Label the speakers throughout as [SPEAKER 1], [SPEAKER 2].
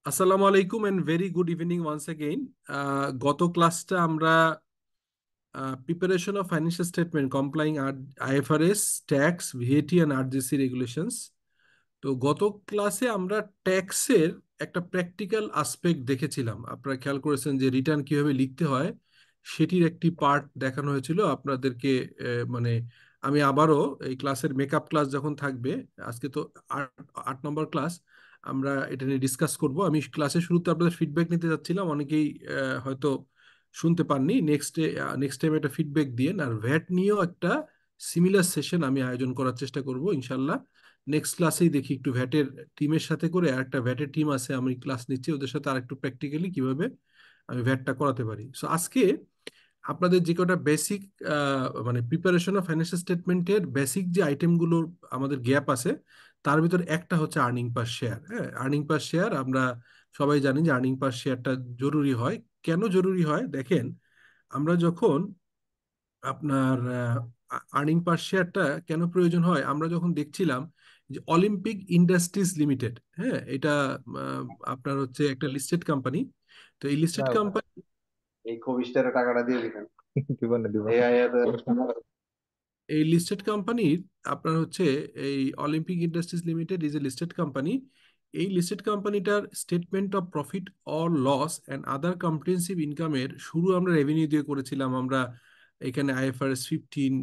[SPEAKER 1] আসসালামু আলাইকুম and very good evening once again. গত ক্লাসটা আমরা preparation of financial statement complying IFRS, tax, VAT and RGC regulations. তো গত ক্লাসে আমরা ট্যাক্সের একটা প্র্যাকটিক্যাল আসপেক্ট দেখেছিলাম। আপনারা খেয়াল করেছেন যে রিটার্ন কিভাবে লিখতে হয় সেটির একটি পার্ট দেখানো হয়েছিল আপনাদেরকে। মানে আমি আবারও এই ক্লাসের মেকআপ ক্লাস যখন থাকবে, আজকে তো 8 নম্বর ক্লাস, আমরা এটা নিয়ে ডিসকাস করব। আমি ক্লাসের শুরুতে আপনাদের ফিডব্যাক নিতে যাচ্ছিলাম, অনেকেই হয়তো শুনতে পাননি। নেক্সট টাইম একটা ফিডব্যাক দিয়ে, আর ভ্যাট নিয়েও একটা সিমিলার সেশন আমি আয়োজন করার চেষ্টা করব ইনশাল্লাহ। নেক্সট ক্লাসেই দেখি একটু ভ্যাটের টিমের সাথে করে, আর একটা ভ্যাটের টিম আছে আমি ক্লাস নিচ্ছি ওদের সাথে, আর একটু প্র্যাকটিক্যালি কিভাবে আমি ভ্যাটটা করাতে পারি। সো আজকে আপনাদের যে কটা বেসিক, মানে প্রিপারেশন অফ ফাইন্যান্সিয়াল স্টেটমেন্টের বেসিক যে আইটেমগুলো আমাদের গ্যাপ আছে, তার ভিতর একটা হচ্ছে আর্নিং পার শেয়ার। হ্যাঁ, আর্নিং পার শেয়ার আমরা সবাই জানি যে আর্নিং পার শেয়ারটা জরুরি হয়। কেন জরুরি হয় দেখেন, আমরা যখন আপনার আর্নিং পার শেয়ারটা কেন প্রয়োজন হয়, আমরা যখন দেখছিলাম যে অলিম্পিক ইন্ডাস্ট্রিজ লিমিটেড, হ্যাঁ এটা আহ, আপনার হচ্ছে একটা লিস্টেড কোম্পানি। তো এই লিস্টেড
[SPEAKER 2] দাও দাও,
[SPEAKER 1] কোম্পানি,
[SPEAKER 2] এই খবিসটারে টাকাটা দিয়ে দিবেন। দিব না দিব এই আয়াতে
[SPEAKER 1] এই লিস্টেড কোম্পানির আপনার হচ্ছে এই Olympic industries limited is a listed company. এই লিস্টেড কোম্পানিটার statement of profit or loss and other comprehensive ইনকামের শুরু আমরা রেভিনিউ দিয়ে করেছিলাম। আমরা এখানে IFRS 15,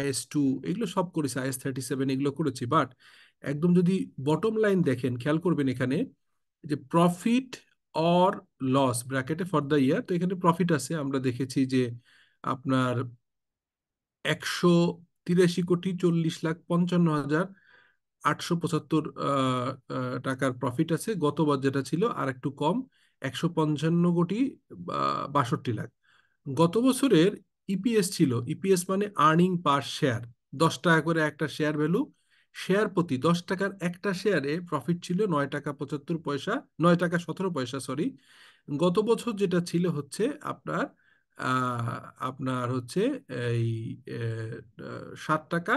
[SPEAKER 1] IS 2, এগুলো সব করেছি, IS 37 এগুলো করেছি। বাট একদম যদি বটম লাইন দেখেন, খেয়াল করবেন এখানে যে প্রফিট অর লস ব্র্যাকেটে ফর দ্য ইয়ার, তো এখানে প্রফিট আছে, আমরা দেখেছি যে আপনার 183,40,55,875 টাকার প্রফিট আছে। গতবার যেটা ছিল আর একটু কম, 155,62,লাখ। গত বছরের ইপিএস ছিল, ইপিএস মানে আর্নিং পার শেয়ার, 10 টাকা করে একটা শেয়ার ভ্যালু, শেয়ার প্রতি 10 টাকার একটা শেয়ারে প্রফিট ছিল 9 টাকা 75 পয়সা, 9 টাকা 17 পয়সা, সরি। গত বছর যেটা ছিল হচ্ছে আপনার আহ, আপনার হচ্ছে এই 7 টাকা,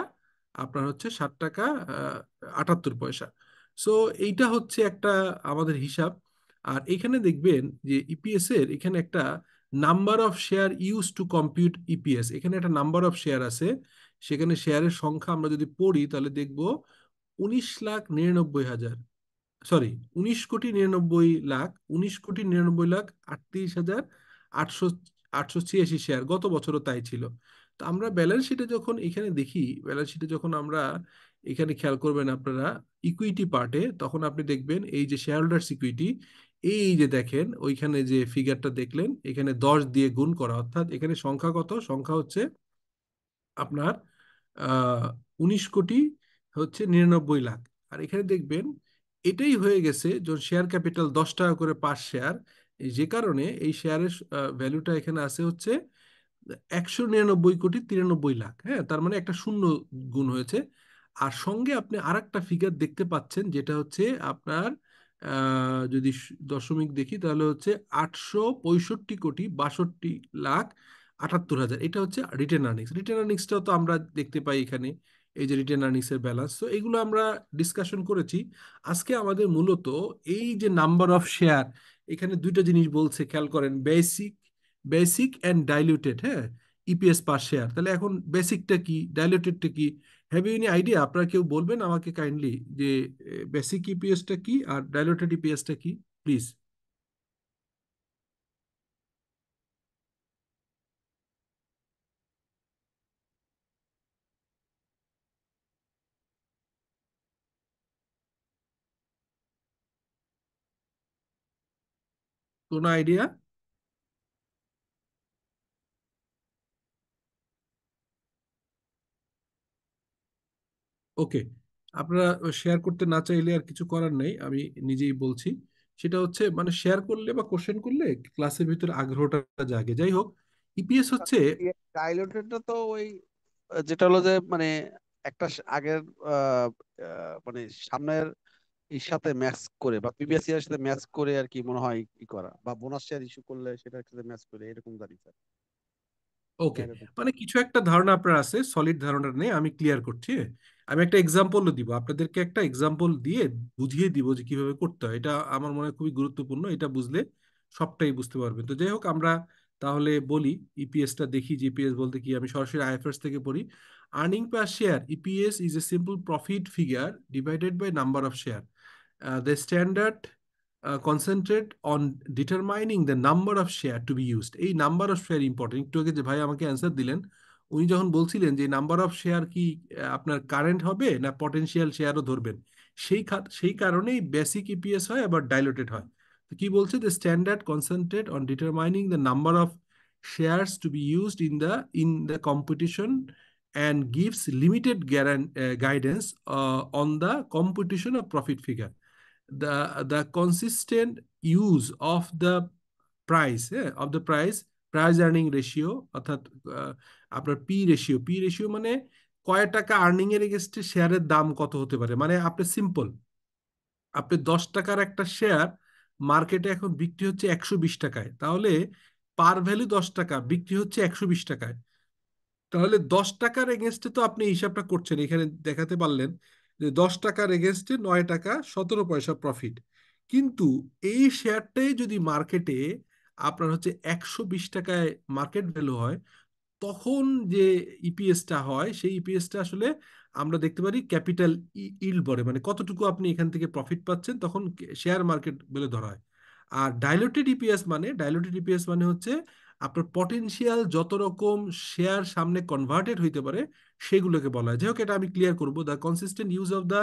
[SPEAKER 1] আপনার হচ্ছে 7 টাকা 78 পয়সা। সো এইটা হচ্ছে একটা আমাদের হিসাব। আর এখানে দেখবেন যে ইপিএস এর এখানে একটা number of share use to compute EPS, এখানে একটা নাম্বার অফ শেয়ার আছে। সেখানে শেয়ারের সংখ্যা আমরা যদি পড়ি তাহলে দেখব 19,99,000, সরি, 19,99,00,000, 19,99,38,886 শেয়ার। গত বছরও তাই ছিল। তো আমরা ব্যালেন্স শিটে যখন এখানে দেখি, ব্যালেন্স শিটে যখন আমরা এখানে খেয়াল করবেন আপনারা ইকুইটি পার্টে, তখন আপনি দেখবেন এই যে শেয়ার হোল্ডার্স ইকুইটি, এই যে দেখেন ওইখানে যে ফিগারটা দেখলেন, এখানে 10 দিয়ে গুণ করা, অর্থাৎ এখানে সংখ্যা কত, সংখ্যা হচ্ছে আপনার 19,99,00,000। আর এখানে দেখবেন এটাই হয়ে গেছে যখন শেয়ার ক্যাপিটাল 10 টাকা করে পার শেয়ার, যে কারণে এই শেয়ারের ভ্যালুটা এখানে আছে হচ্ছে 199,93,00,000। হ্যাঁ, তার মানে একটা শূন্য গুণ হয়েছে। আর সঙ্গে আপনি আর একটা ফিগার দেখতে পাচ্ছেন, যেটা হচ্ছে আপনার যদি দশমিক দেখি তাহলে হচ্ছে 865,62,62,78,000। এটা হচ্ছে রিটেন আর্নিংস। রিটেন আর্নিংসটাও তো আমরা দেখতে পাই এখানে, এই যে রিটেন আর্নিংস এর ব্যালেন্স। তো এগুলো আমরা ডিসকাশন করেছি। আজকে আমাদের মূলত এই যে নাম্বার অফ শেয়ার, এখানে দুইটা জিনিস বলছে, খেয়াল করেন, বেসিক, বেসিক অ্যান্ড ডাইলিউটেড। হ্যাঁ, ইপিএস পার শেয়ার। তাহলে এখন বেসিকটা কি, ডাইলিউটেডটা কি? Have you any idea? আপনারা কেউ বলবেন আমাকে কাইন্ডলি যে বেসিক ইপিএসটা কি আর ডাইলিউটেড ইপিএসটা কি, প্লিজ। কোনো আইডিয়া? ওকে, আপনারা শেয়ার করতে না চাইলে আর কিছু করার নেই, আমি নিজেই বলছি। সেটা হচ্ছে মানে শেয়ার করলে বা কোশ্চেন করলে ক্লাসের ভিতরে আগ্রহটা জাগে। যাই হোক, ইপিএস হচ্ছে,
[SPEAKER 3] ডাইলুটেডটা তো ওই যেটা হলো যে মানে একটা আগের আহ, মানে সামনের এর সাথে ম্যাচ করে বা প্রিভিয়াস ইয়ারের সাথে ম্যাচ করে আর কি মনে হয় ই করা, বা বোনাস শেয়ার ইস্যু করলে সেটার সাথে ম্যাচ করে এরকম দাঁড়িয়ে
[SPEAKER 1] ওকে,
[SPEAKER 3] এরকম।
[SPEAKER 1] মানে কিছু একটা ধারণা আপনার আছে, সলিড ধারণা নেই, আমি ক্লিয়ার করছি। আমি একটা এক্সাম্পলও দিব আপনাদেরকে, একটা এক্সাম্পল দিয়ে বুঝিয়ে দিব যে কিভাবে করতে হয়। এটা আমার মনে হয় খুবই গুরুত্বপূর্ণ, এটা বুঝলে সবটাই বুঝতে পারবেন। তো যাই হোক, আমরা তাহলে বলি ইপিএসটা দেখি যে ইপিএস বলতে কি। আমি সরাসরি আইএফআরএস থেকে পড়ি। Earning per share, EPS is a simple profit figure divided by number of share. The standard concentrate on determining the number of share to be used. এই নাম্বার অফ শেয়ার ইম্পর্টেন্ট। একটু আগে যে ভাই আমাকে answer দিলেন, উনি যখন বলছিলেন যে নাম্বার অফ শেয়ার কি আপনার কারেন্ট হবে না পটেনশিয়াল শেয়ারও ধরবেন, সেই কারণেই বেসিক ইপিএস হয় আবার ডাইলুটেড হয়। তো কি বলছে, the standard concentrate on determining the number of shares to be used in the competition and gives limited guidance on the computation of profit figure. The consistent use of the price, of the price earning ratio, অর্থাৎ আপনার P ratio মানে কয় টাকা earning এর এগেনস্টে শেয়ারের দাম কত হতে পারে। মানে আপনি সিম্পল, আপনি 10 টাকার একটা শেয়ার মার্কেটে এখন বিক্রি হচ্ছে 120 টাকায়, তাহলে পার ভ্যালু 10 টাকা, বিক্রি হচ্ছে 120 টাকায়। তাহলে 10 টাকার এগেনস্টে তো আপনি হিসাবটা করছেন, এখানে দেখাতে পারলেন যে 10 টাকার এগেনস্টে 9 টাকা 17 পয়সা প্রফিট। কিন্তু এই শেয়ারটাই যদি মার্কেটে আপনার হচ্ছে 120 টাকায় মার্কেট ভ্যালু হয়, তখন যে ইপিএসটা হয় সেই ইপিএসটা আসলে আমরা দেখতে পারি ক্যাপিটাল ইল্ড বলে, মানে কতটুকু আপনি এখান থেকে প্রফিট পাচ্ছেন তখন শেয়ার মার্কেট বলে ধরা হয়। আর ডাইলুটেড ইপিএস মানে হচ্ছে আপনার পটেনশিয়াল যত রকম শেয়ার সামনে কনভার্টেড হইতে পারে সেগুলোকে বলা হয়। যাই হোক, এটা আমি ক্লিয়ার করবো। The consistent use of the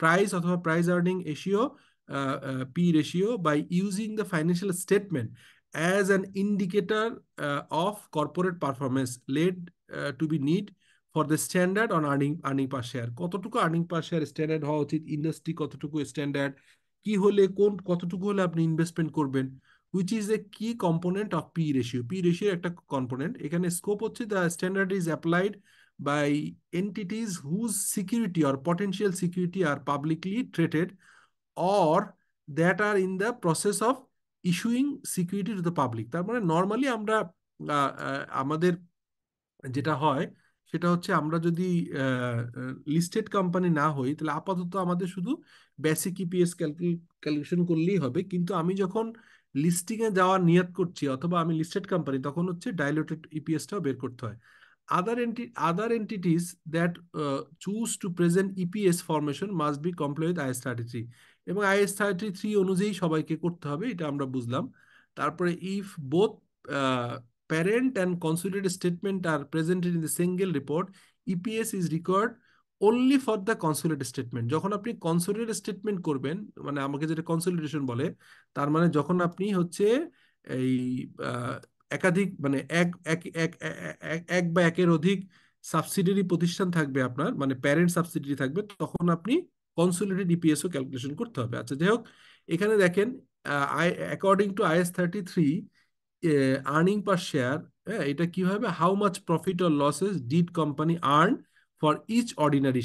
[SPEAKER 1] price অথবা price earning ratio, P ratio, by using the financial statement as an indicator of corporate performance led to be need for the standard on earning per share। কতটুকু earning per share standard হওয়া উচিত, industry কতটুকু standard, কি হলে কতটুকু হলে আপনি investment করবেন, which is a key component of P ratio. P ratio একটা কম্পোনেন্ট। এখানে স্কোপ হচ্ছে the standard is applied by entities whose security or potential security are publicly traded or that are in the process of issuing security to the public। তার মানে normally আমরা আমাদের যেটা হয় সেটা হচ্ছে, আমরা যদি লিস্টেড কোম্পানি না হই তাহলে আপাতত আমাদের শুধু বেসিক ইপিএস ক্যালকুলেশন করলেই হবে। কিন্তু আমি যখন লিস্টিং এ যাওয়ার নিয়ত করছি অথবা আমি লিস্টেড কোম্পানি, তখন হচ্ছে ডাইলুটেড ইপিএসটাও বের করতে হয়। Other entities that choose to present EPS formation must be comply with IS-33, এবং IS-33 অনুযায়ী সবাইকে করতে হবে, এটা আমরা বুঝলাম। তারপরে if both parent and consolidated statement are presented in the single report, EPS is required only for the consolidated statement। যখন আপনি কনসোলিডেটেড স্টেটমেন্ট করবেন, মানে আমাকে যেটা কনসোলিডেশন বলে, তার মানে যখন আপনি হচ্ছে এই একাধিক মানে এক এক এক এক এক বা একের অধিক সাবসিডিয়ারি প্রতিষ্ঠান থাকবে আপনার, মানে প্যারেন্ট সাবসিডিয়ারি থাকবে, তখন আপনি কনসোলিডেটেড ইপিএসও ক্যালকুলেশন করতে হবে। আচ্ছা, যাই হোক, এখানে দেখেন according to IS-33 earning per share, হ্যাঁ, এটা কিভাবে, how much profit or losses did company earn for each ordinary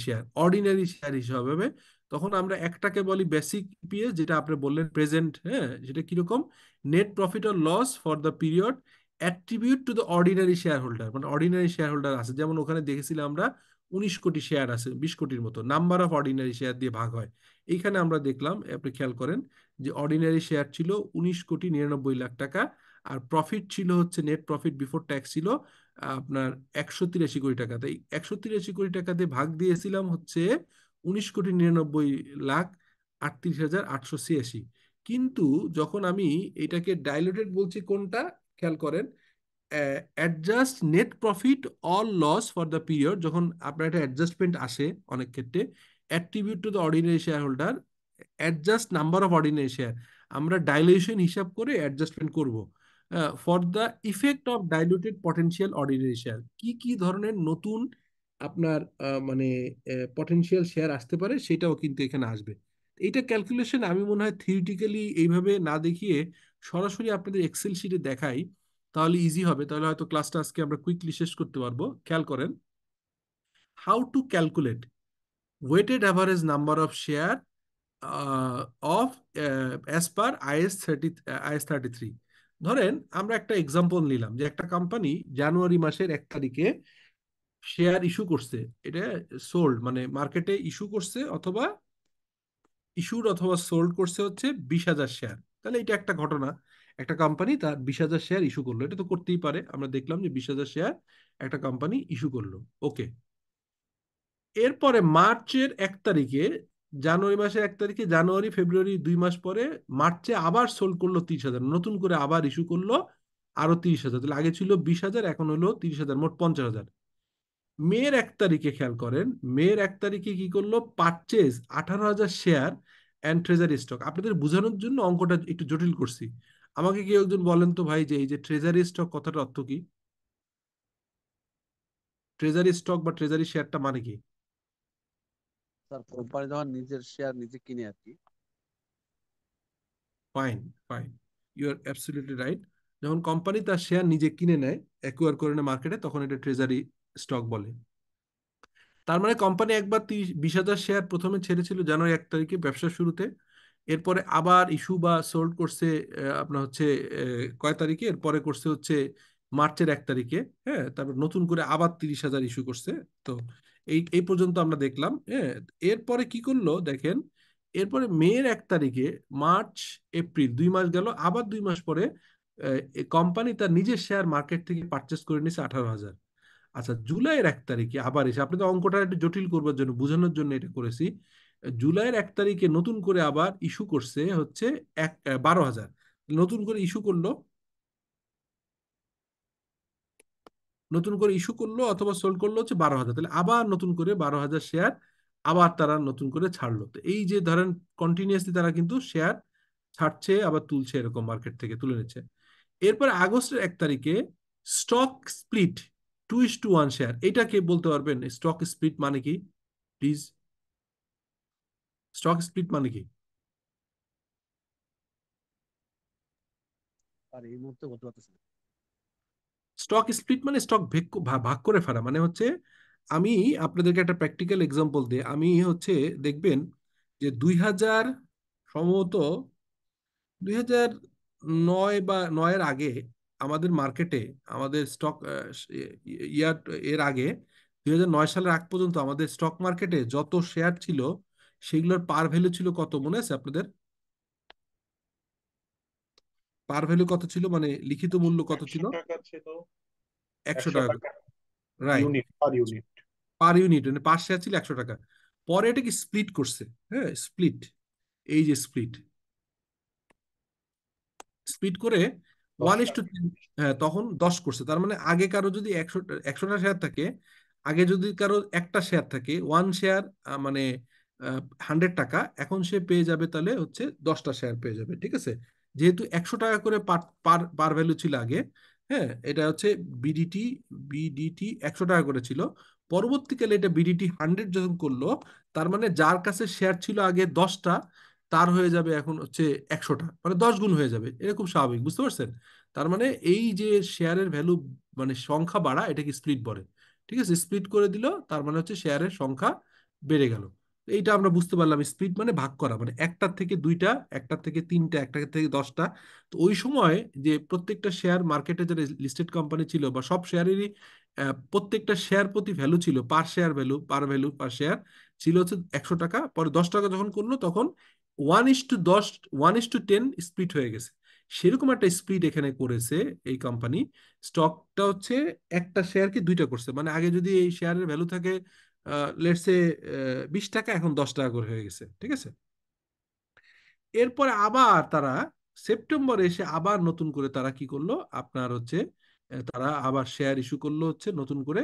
[SPEAKER 1] share হিসাবে হবে। তখন আমরা একটাকে বলি বেসিক ইপিএস, যেটা আপনি বললেন প্রেজেন্ট, হ্যাঁ, সেটা কিরকম, net profit or loss for the period attribute to the ordinary shareholder. মানে অর্ডিনারি শেয়ার হোল্ডার আছে, যেমন ওখানে দেখেছিলাম আমরা 19 কোটি শেয়ার আছে, 20 কোটির মতো নাম্বার অফ অর্ডিনারি শেয়ার দিয়ে ভাগ হয়। এইখানে আমরা দেখলাম, আপনি খেয়াল করেন যে অর্ডিনারি শেয়ার ছিল 19,99,00,000 টাকা, আর প্রফিট ছিল হচ্ছে নেট প্রফিট বিফোর ট্যাক্স ছিল আপনার 183 কোটি টাকা। তাই 183 কোটি টাকা দিয়ে ভাগ দিয়েছিলাম হচ্ছে 19,99,38,886। কিন্তু যখন আমি এটাকে ডাইলুটেড বলছি কোনটা, খেয়াল করেন, adjust net profit all loss for the period, যখন আপনার একটা অ্যাডজাস্টমেন্ট আসে অনেক ক্ষেত্রে, attribute to the ordinary shareholder, adjust number of ordinary share, আমরা ডাইলিউশন হিসাব করে অ্যাডজাস্টমেন্ট করব for the effect of diluted potential ordinary share. কি কি ধরনের নতুন আপনার মানে পটেনশিয়াল শেয়ার আসতে পারে সেটাও কিন্তু এখানে আসবে। এইটা ক্যালকুলেশন আমি মনে হয় থিওরিটিক্যালি এইভাবে না দেখিয়ে সরাসরি আপনাদের এক্সেল শিটে দেখাই, তাহলে ইজি হবে, তাহলে হয়তো ক্লাসটা আজকে আমরা কুইকলি শেষ করতে পারবো। খেয়াল করেন, how to calculate weighted average number of share of as per IS 33। ধরেন আমরা একটা এক্সাম্পল নিলাম যে একটা কোম্পানি জানুয়ারি মাসের 1 তারিখে শেয়ার ইস্যু করছে, এটা সোল্ড মানে মার্কেটে ইস্যু করছে অথবা ইস্যুড অথবা সোল্ড করছে হচ্ছে 20,000 শেয়ার। তাহলে এটা একটা ঘটনা, একটা কোম্পানি তার 20,000 শেয়ার ইস্যু করলো, এটা তো করতেই পারে। আমরা দেখলাম যে 20,000 শেয়ার একটা কোম্পানি ইস্যু করলো, ওকে। এরপরে মার্চের 1 তারিখে, জানুয়ারি মাসের 1 তারিখে, জানুয়ারি ফেব্রুয়ারি 2 মাস পরে মার্চে আবার সোল্ড করলো 30,000, নতুন করে আবার ইস্যু করলো আরো 30,000। তাহলে আগে ছিল 20,000, এখন হলো 30,000, মোট 50,000। মের 1 তারিখে খেয়াল করেন, মের 1 তারিখে কি করলো, purchase 18,000 share and treasury stock. আপনাদের বোঝানোর জন্য অঙ্কটা একটু জটিল করছি। আমাকে কেউ একজন বলেন তো ভাই, যে এই যে ট্রেজারি স্টক কথাটার অর্থ কি? ট্রেজারি স্টক বা ট্রেজারি শেয়ারটা মানে কি?
[SPEAKER 3] স্যার কোম্পানি যখন নিজের শেয়ার নিজে কিনে আর কি।
[SPEAKER 1] Fine, fine, you are absolutely right. যখন কোম্পানি তার শেয়ার নিজে কিনে নেয়, অ্যাকুয়ার করে নেয় মার্কেটে, তখন এটা ট্রেজারি স্টক বলে। তার মানে কোম্পানি একবার 20,000 শেয়ার প্রথমে ছেড়েছিল জানুয়ারি 1 তারিখে ব্যবসার শুরুতে, এরপরে আবার ইস্যু বা সোল্ড করছে আপনার হচ্ছে কয় তারিখে, এরপরে করছে হচ্ছে মার্চের 1 তারিখে। হ্যাঁ, তারপর নতুন করে আবার 30,000 ইস্যু করছে। তো এই এই পর্যন্ত আমরা দেখলাম। হ্যাঁ, এরপরে কি করলো দেখেন, এরপরে মের 1 তারিখে, মার্চ এপ্রিল 2 মাস গেল, আবার 2 মাস পরে কোম্পানি তার নিজের শেয়ার মার্কেট থেকে পারচেস করে নিছে 18,000। আচ্ছা, জুলাইয়ের 1 তারিখে আবার এসে, আপনি তো অঙ্কটা একটু জটিল করবার জন্য, বোঝানোর জন্য এটা করেছি। জুলাইয়ের 1 তারিখে নতুন করে আবার ইস্যু করছে হচ্ছে 12,000। নতুন করে ইস্যু করলো, নতুন করে ইস্যু করলো অথবা সোল্ড করলো হচ্ছে 12,000। তাহলে আবার নতুন করে 12,000 শেয়ার আবার তারা নতুন করে ছাড়লো। তো এই যে ধরেন কন্টিনিউয়াসলি তারা কিন্তু শেয়ার ছাড়ছে আবার তুলছে, এরকম মার্কেট থেকে তুলে নিচ্ছে। এরপর আগস্টের 1 তারিখে স্টক স্প্লিট 2:1 শেয়ার, এটা কে বলতে পারবেন স্টক স্প্লিট মানে কি? প্লিজ, স্টক স্প্লিট মানে কি?
[SPEAKER 3] আর এই মুহূর্তে বলতে পারতেছি না।
[SPEAKER 1] স্টক স্প্লিট মানে স্টক ভাগ করে ফেলা, মানে হচ্ছে আমি আপনাদেরকে একটা প্র্যাকটিক্যাল এক্সাম্পল দিই। আমি হচ্ছে দেখবেন যে 2000, সম্ভবত 2009 বা 9-এর আগে আমাদের মার্কেটে, আমাদের স্টক ইয়ার এর আগে, 2009 সালের আগ পর্যন্ত আমাদের স্টক মার্কেটে যত শেয়ার ছিল সেগুলোর পার ভ্যালু ছিল কত, মনে আছে আপনাদের? পার ভ্যালু কত ছিল, মানে লিখিত মূল্য কত ছিল?
[SPEAKER 2] 100 টাকা ছিল।
[SPEAKER 1] 100 টাকা।
[SPEAKER 2] 100 টাকা
[SPEAKER 1] right,
[SPEAKER 2] unit, per unit.
[SPEAKER 1] Per unit, মানে পার শেয়ার ছিল 100 টাকা। পরে এটাকে স্প্লিট করছে। হ্যাঁ, স্প্লিট, এই যে স্প্লিট, স্প্লিট করে
[SPEAKER 2] 10
[SPEAKER 1] 1:10।
[SPEAKER 2] টাকা
[SPEAKER 1] হ্যাঁ, তখন 10 করছে। তার মানে আগে কারো যদি 100টা শেয়ার থাকে, আগে যদি কারো একটা শেয়ার থাকে, 1 শেয়ার মানে 100 টাকা, এখন সে পেয়ে যাবে তাহলে হচ্ছে 10টা শেয়ার পেয়ে যাবে। ঠিক আছে, যেহেতু 100 টাকা করে পার পার পার ভ্যালু ছিল আগে। হ্যাঁ, এটা হচ্ছে বিডিটি, বিডিটি 100 টাকা করে ছিল। পরবর্তীকালে এটা বিডিটি 100 যখন করলো, তার মানে যার কাছে শেয়ার ছিল আগে 10টা, তার হয়ে যাবে এখন হচ্ছে 100টা, মানে 10 গুণ হয়ে যাবে। এটা খুব স্বাভাবিক, বুঝতে পারছেন? তার মানে এই যে শেয়ারের ভ্যালু, মানে সংখ্যা বাড়া, এটাকে স্প্লিট বলে। ঠিক আছে, স্প্লিট করে দিল, তার মানে হচ্ছে শেয়ারের সংখ্যা বেড়ে গেল। এইটা আমরা বুঝতে পারলাম, স্প্লিট মানে ভাগ করা, মানে একটার থেকে দুইটা, একটার থেকে তিনটা, একটার থেকে 10টা। তো ওই সময় যে প্রত্যেকটা শেয়ার মার্কেটে যারা লিস্টেড কোম্পানি ছিল, বা সব শেয়ারেরই প্রত্যেকটা শেয়ার প্রতি ভ্যালু ছিল, পার share value, par value per share ছিল হচ্ছে 100 টাকা। পরে 10 টাকা যখন করলো, তখন 1:10, 1:10 স্প্লিট হয়ে গেছে। সেরকম একটা স্প্লিট এখানে করেছে এই কোম্পানি। স্টকটা হচ্ছে একটা শেয়ারকে দুইটা করছে, মানে আগে যদি এই শেয়ারের ভ্যালু থাকে লেটস সে 20 টাকা, এখন 10 টাকা করে হয়ে গেছে। ঠিক আছে, এরপরে আবার তারা সেপ্টেম্বরে এসে আবার নতুন করে তারা কি করলো, আপনার হচ্ছে তারা আবার শেয়ার ইস্যু করলো হচ্ছে নতুন করে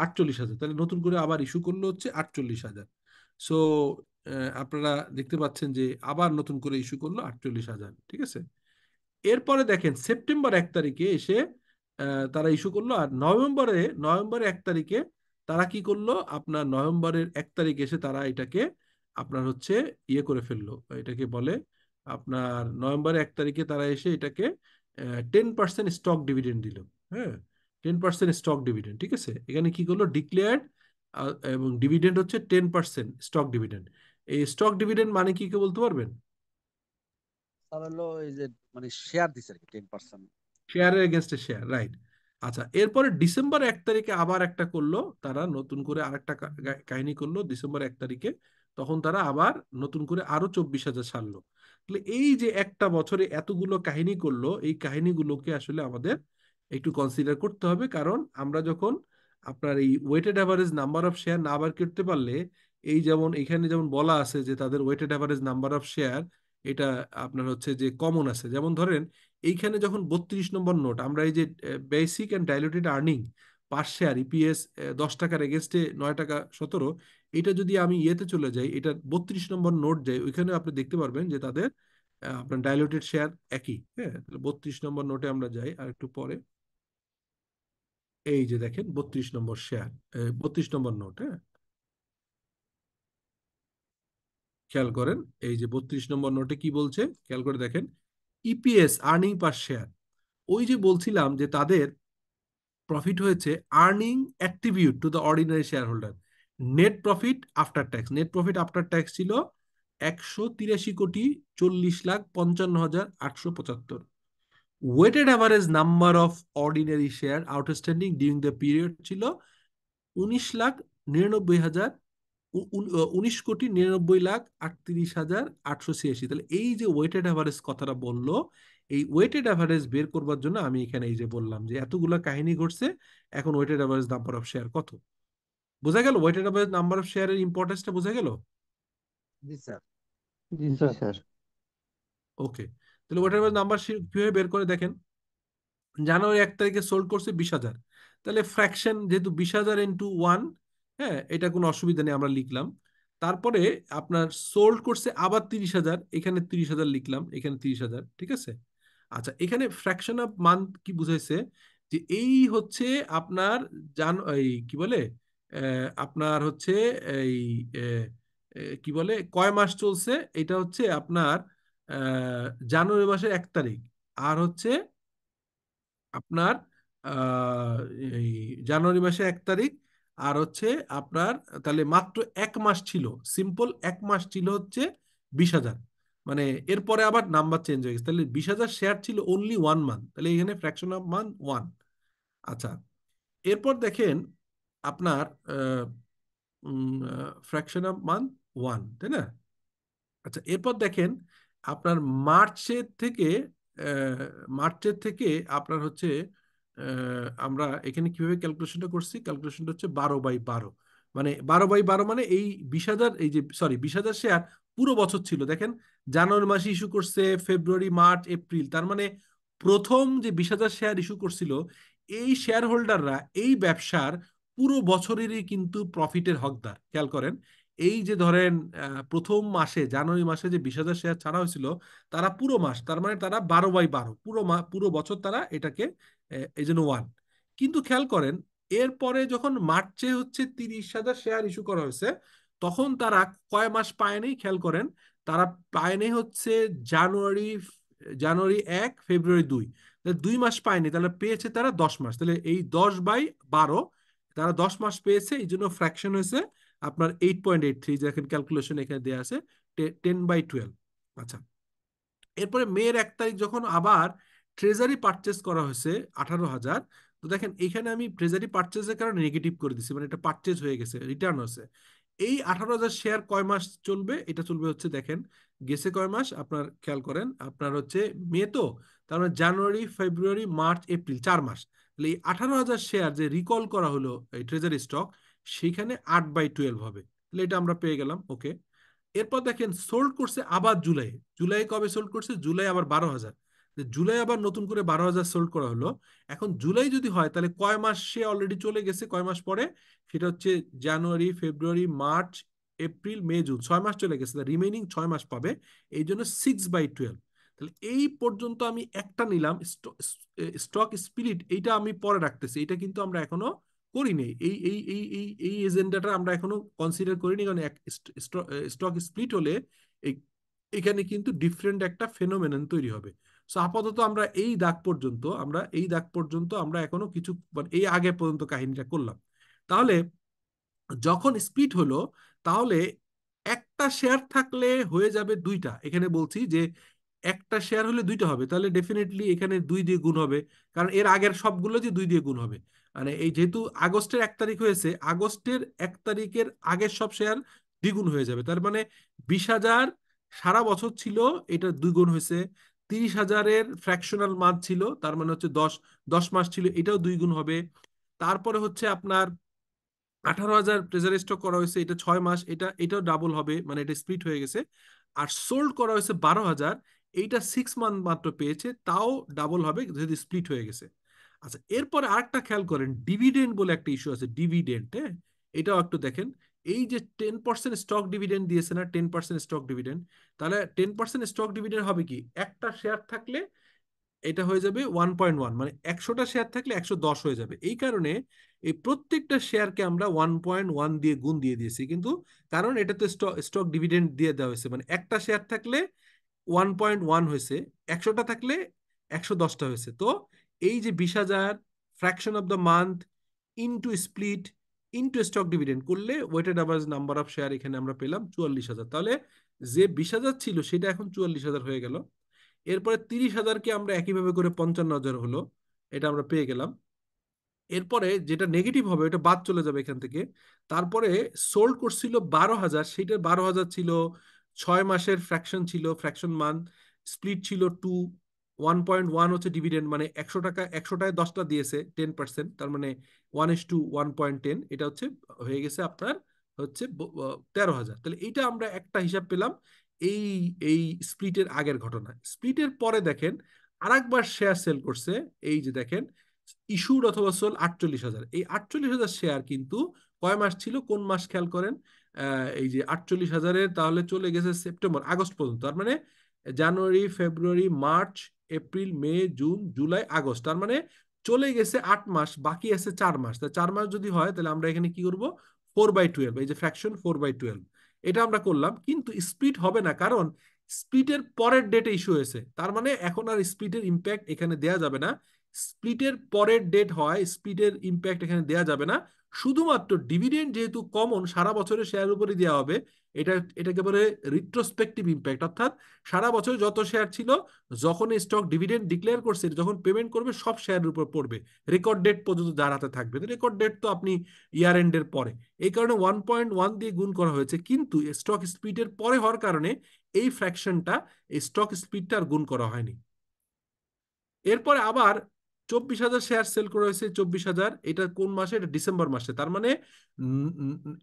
[SPEAKER 1] 48,000। তাহলে নতুন করে আবার ইস্যু করলো হচ্ছে 48,000। সো আপনারা দেখতে পাচ্ছেন যে আবার নতুন করে ইস্যু করলো 48,000। ঠিক আছে, এরপরে দেখেন সেপ্টেম্বর 1 তারিখে এসে তারা ইস্যু করলো। আর নভেম্বরের 1 তারিখে তারা কি করলো, আপনার নভেম্বরের 1 তারিখে এসে তারা এটাকে আপনার হচ্ছে ইয়ে করে ফেললো, এটাকে বলে আপনার নভেম্বরের 1 তারিখে তারা এসে এটাকে 10% স্টক ডিভিডেন্ড দিল। হ্যাঁ, 10% স্টক ডিভিডেন্ড। ঠিক আছে, এখানে কি করলো, ডিক্লেয়ার্ড, এবং ডিভিডেন্ড হচ্ছে 10% স্টক ডিভিডেন্ড। এই স্টক ডিভিডেন্ড মানে কি, কে বলতে পারবেন?
[SPEAKER 3] স্যার হলো এই যে মানে শেয়ার দিছে আর কি 10%।
[SPEAKER 1] শেয়ারের এগেনস্টে শেয়ার, রাইট। আচ্ছা, এরপরে ডিসেম্বর 1 তারিখে আবার একটা করলো, তারা নতুন করে আরেকটা কাহিনী করলো ডিসেম্বর 1 তারিখে। তখন তারা আবার নতুন করে আরো 24,000 ছাড়লো। তাহলে এই যে একটা বছরে এতগুলো কাহিনী করলো, এই কাহিনীগুলোকে আসলে আমাদের একটু কনসিডার করতে হবে। কারণ আমরা যখন আপনার এই weighted average number of share না বার করতে পারলে, এই যেমন এখানে যেমন বলা আছে যে তাদের weighted average number of share, এটা আপনার হচ্ছে যে কমন আছে। যেমন ধরেন এইখানে যখন 32 নম্বর নোট, আমরা এই যে basic and diluted earning per share EPS 10 টাকার এগেনস্টে 9 টাকা 17, এটা যদি আমি ইয়েতে চলে যাই, এটা 32 নম্বর নোট যাই, ওইখানে আপনি দেখতে পারবেন যে তাদের আপনার ডাইলুটেড শেয়ার একই। হ্যাঁ, 32 নম্বর নোটে আমরা যাই আর একটু পরে। এই যে দেখেন 32 নম্বর শেয়ার, 32 নম্বর নোট। হ্যাঁ, খেয়াল করেন এই যে 32 নম্বর নোটে কি বলছে, খেয়াল করে দেখেন। ইপিএস আর্নিং পার শেয়ার, ওই যে বলছিলাম যে তাদের প্রফিট হয়েছে earning attribute to the ordinary shareholder, net profit after tax. Net profit after tax ছিল 183,40,55,875। Weighted average number of ordinary share outstanding during the period ছিল 19,99,000, 19,99,38,886। তাহলে এই যে ওয়েটেড অ্যাভারেজ কথাটা বললো, এই ওয়েটেড অ্যাভারেজ বের করবার জন্য আমি এখানে এই যে বললাম যে এতগুলা কাহিনী ঘটছে, এখন weighted average number of share কত। বোঝা গেল ওয়েটেড অ্যাভারেজ নাম্বার অফ শেয়ারের ইম্পর্টেন্সটা বোঝা গেল?
[SPEAKER 3] জি স্যার।
[SPEAKER 2] জি স্যার।
[SPEAKER 1] ওকে, তাহলে ওয়েটেড অ্যাভারেজ নাম্বার কিভাবে বের করে দেখেন। জানুয়ারি 1 তারিখে সোল্ড করছে 20,000, তাহলে ফ্র্যাকশন যেহেতু 20,000 ইন্টু 1, হ্যাঁ এটা কোনো অসুবিধা নেই, আমরা লিখলাম। তারপরে আপনার সোল্ড করছে আবার 30,000, এখানে 30,000 লিখলাম, এখানে 30,000, ঠিক আছে। আচ্ছা, এখানে ফ্র্যাকশন অফ মান্থ কি বুঝাইছে, যে এই হচ্ছে আপনার এই কি বলে আপনার হচ্ছে এই আহ, কি বলে কয় মাস চলছে, এটা হচ্ছে আপনার জানুয়ারি মাসের 1 তারিখ, আর হচ্ছে আপনার আহ, এই জানুয়ারি মাসে 1 তারিখ, আর হচ্ছে আপনার তাহলে মাত্র 1 মাস ছিল, সিম্পল 1 মাস ছিল হচ্ছে 20,000। মানে এরপরে আবার নাম্বার চেঞ্জ হয়ে গেছে, তাহলে 20,000 শেয়ার ছিল অনলি 1 মান্থ, তাহলে এখানে ফ্র্যাকশন অফ মান্থ 1। আচ্ছা, এরপর দেখেন আপনার ফ্র্যাকশন অফ মান্থ 1, তাই না? আচ্ছা, এরপর দেখেন আপনার মার্চের থেকে আহ, মার্চের থেকে আপনার হচ্ছে আমরা এখানে কিভাবে ক্যালকুলেশনটা করছি, ক্যালকুলেশনটা হচ্ছে 12/12। মানে 12/12 মানে এই 20,000, এই যে সরি 20,000 শেয়ার পুরো বছর ছিল। দেখেন জানুয়ারি মাসে ইস্যু করছে, ফেব্রুয়ারি মার্চ এপ্রিল, তার মানে প্রথম যে 20,000 শেয়ার ইস্যু করছিল, এই শেয়ার হোল্ডাররা এই ব্যবসার পুরো বছরেরই কিন্তু প্রফিটের হকদার। খেয়াল করেন, এই যে ধরেন প্রথম মাসে জানুয়ারি মাসে যে 20,000 শেয়ার ছাড়া হয়েছিল, তারা পুরো মাস, তার মানে তারা 12/12 পুরো বছর তারা এটাকে এই জন্য 1। কিন্তু খেয়াল করেন এরপরে যখন মার্চে হচ্ছে 30,000 শেয়ার ইস্যু করা হয়েছে, তখন তারা কয় মাস পায়নি খেয়াল করেন। তারা পায়নি হচ্ছে জানুয়ারি জানুয়ারি 1, ফেব্রুয়ারি 2, তাহলে 2 মাস পায়নি, তাহলে পেয়েছে তারা 10 মাস। তাহলে এই 10/12 তারা 10 মাস পেয়েছে, এই জন্য ফ্র্যাকশন হয়েছে আপনার 8.83, দেখেন ক্যালকুলেশন এখানে দেওয়া আছে 10/12। আচ্ছা, এরপরে মেয়ের 1 তারিখ যখন আবার ট্রেজারি পারচেস করা হয়েছে 18,000, তো দেখেন এখানে আমি ট্রেজারি পারচেসের কারণে নেগেটিভ করে দিচ্ছি, মানে এটা পারচেজ হয়ে গেছে, রিটার্ন হয়েছে। এই 18,000 শেয়ার কয় মাস চলবে, এটা চলবে হচ্ছে দেখেন গেছে কয় মাস, আপনার খেয়াল করেন আপনার হচ্ছে মে, তো তার মানে জানুয়ারি ফেব্রুয়ারি মার্চ এপ্রিল 4 মাস। তাহলে এই 18,000 শেয়ার যে রিকল করা হলো এই ট্রেজারি স্টক, সেখানে 8/12 হবে। তাহলে এটা আমরা পেয়ে গেলাম, ওকে। এরপর দেখেন সোল্ড করছে আবার জুলাই, জুলাই কবে সোল্ড করছে, জুলাই আবার 12,000, জুলাই আবার নতুন করে 12,000 সোল্ড করা হলো। এখন জুলাই যদি হয় তাহলে কয় মাস সে অলরেডি চলে গেছে, কয় মাস পরে, সেটা হচ্ছে January February March April May June, 6 মাস চলে গেছে, রিমেইনিং 6 মাস পাবে, এই জন্য 6/12। তাহলে এই পর্যন্ত আমি একটা নিলাম। স্টক স্পিরিট এইটা আমি পরে রাখতেছি, এটা কিন্তু আমরা এখনো করিনি, এই এজেন্ডাটা আমরা এখনো কনসিডার করিনি, কারণ স্টক স্প্লিট হলে এই এখানে কিন্তু ডিফারেন্ট একটা ফেনোমেনন তৈরি হবে। সো আপাতত আমরা এই দাগ পর্যন্ত আমরা এখনো কিছু মানে এই আগে পর্যন্ত কাহিনীটা করলাম। তাহলে যখন স্প্লিট হলো, তাহলে একটা শেয়ার থাকলে হয়ে যাবে দুইটা। এখানে বলছি যে একটা শেয়ার হলে দুইটা হবে, তাহলে ডেফিনেটলি এখানে 2 দিয়ে গুণ হবে, কারণ এর আগের সবগুলো যে 2 দিয়ে গুণ হবে। মানে এই যেহেতু আগস্টের 1 তারিখ হয়েছে, আগস্টের 1 তারিখের আগের সব শেয়ার দ্বিগুণ হয়ে যাবে। তার মানে 20,000 সারা বছর ছিল, এটা দ্বিগুণ হয়েছে। 30,000-এর ফ্র্যাকশনাল মান্থ ছিল, তার মানে হচ্ছে 10 মাস ছিল, এটাও 2 গুণ হবে। তারপরে হচ্ছে আপনার 18,000 ট্রেজারি স্টক করা হয়েছে, এটা 6 মাস, এটাও ডাবল হবে, মানে এটা স্প্লিট হয়ে গেছে। আর সোল্ড করা হয়েছে 12,000, এইটা 6 মান্থ মাত্র পেয়েছে, তাও ডাবল হবে যদি স্প্লিট হয়ে গেছে। আচ্ছা, এরপরে আরেকটা খেয়াল করেন, ডিভিডেন্ড বলে একটা ইস্যু আছে, ডিভিডেন্ড। হ্যাঁ, এটাও একটু দেখেন। এই যে 10% স্টক ডিভিডেন্ড দিয়েছে না, 10% স্টক ডিভিডেন্ড, তাহলে 10% স্টক ডিভিডেন্ড হবে কি, একটা শেয়ার থাকলে এটা হয়ে যাবে 1.1, মানে 100টা শেয়ার থাকলে 110 হয়ে যাবে। এই কারণে এই প্রত্যেকটা শেয়ারকে আমরা 1.1 দিয়ে গুণ দিয়ে দিয়েছি, কিন্তু কারণ এটা তো স্টক ডিভিডেন্ড দিয়ে দেওয়া হয়েছে, মানে একটা শেয়ার থাকলে 1.1 হয়েছে, 100টা থাকলে 110টা হয়েছে। তো এই যে 20,000 fraction of the month into split into stock dividend করলে weighted average number of share এখানে আমরা পেলাম 44,000। তাহলে যে 20,000 ছিল সেটা এখন 44,000 হয়ে গেল। এরপরে 30,000-কে আমরা একইভাবে করে 55,000 হলো, এটা আমরা পেয়ে গেলাম। এরপরে যেটা নেগেটিভ হবে ওটা বাদ চলে যাবে এখান থেকে। তারপরে সোল্ড করছিল 12,000, সেইটার 12,000 ছিল 6 মাসের ফ্র্যাকশন, ছিল ফ্র্যাকশন মান, স্প্লিট ছিল 1.1 হচ্ছে ডিভিডেন্ড, মানে 100 টাকা, 100টায় 10টা দিয়েছে 10%, তার মানে 1:1.10, এটা হচ্ছে হয়ে গেছে আপনার হচ্ছে 13,000। তাহলে এইটা আমরা একটা হিসাব পেলাম। এই এই স্প্লিটের আগের ঘটনা। স্প্লিটের পরে দেখেন আরেকবার শেয়ার সেল করছে, এই যে দেখেন ইস্যুড অথবা সোল 48,000। এই 48,000 শেয়ার কিন্তু কয় মাস ছিল, কোন মাস খেয়াল করেন, এই যে 48,000-এর তাহলে চলে গেছে সেপ্টেম্বর আগস্ট পর্যন্ত, তার মানে January February March April May June July August, তার মানে চলে গেছে 8 মাস, বাকি আছে 4 মাস। তা 4 মাস যদি হয় তাহলে আমরা এখানে কি করব, 4/12, এই যে ফ্র্যাকশন 4/12, এটা আমরা করলাম। কিন্তু স্প্লিট হবে না, কারণ স্প্লিটের পরের ডেটে ইস্যু হয়েছে, তার মানে এখন আর স্প্লিটের ইম্প্যাক্ট এখানে দেয়া যাবে না। স্প্লিটের পরের ডেট হয়, স্প্লিটের ইম্প্যাক্ট এখানে দেয়া যাবে না। শুধুমাত্র ডিভিডেন্ড যেহেতু কমন সারা বছরের শেয়ার উপরে দেওয়া হবে, এটাকে বলে রিট্রোস্পেক্টিভ ইম্প্যাক্ট, অর্থাৎ সারা বছর যত শেয়ার ছিল, যখন স্টক ডিভিডেন্ড ডিক্লেয়ার করছে, যখন পেমেন্ট করবে সব শেয়ারের উপর পড়বে, রেকর্ড ডেট পর্যন্ত যার হাতে থাকবে। রেকর্ড ডেট তো আপনি ইয়ার এন্ডের পরে, এই কারণে 1.1 দিয়ে গুণ করা হয়েছে, কিন্তু স্টক স্প্লিটের পরে হওয়ার কারণে এই ফ্র্যাকশনটা, এই স্টক স্প্লিটটা আর গুণ করা হয়নি। এরপরে আবার 24,000 শেয়ার সেল করা হয়েছে, 24,000, এটা কোন মাসে, এটা ডিসেম্বর মাসে, তার মানে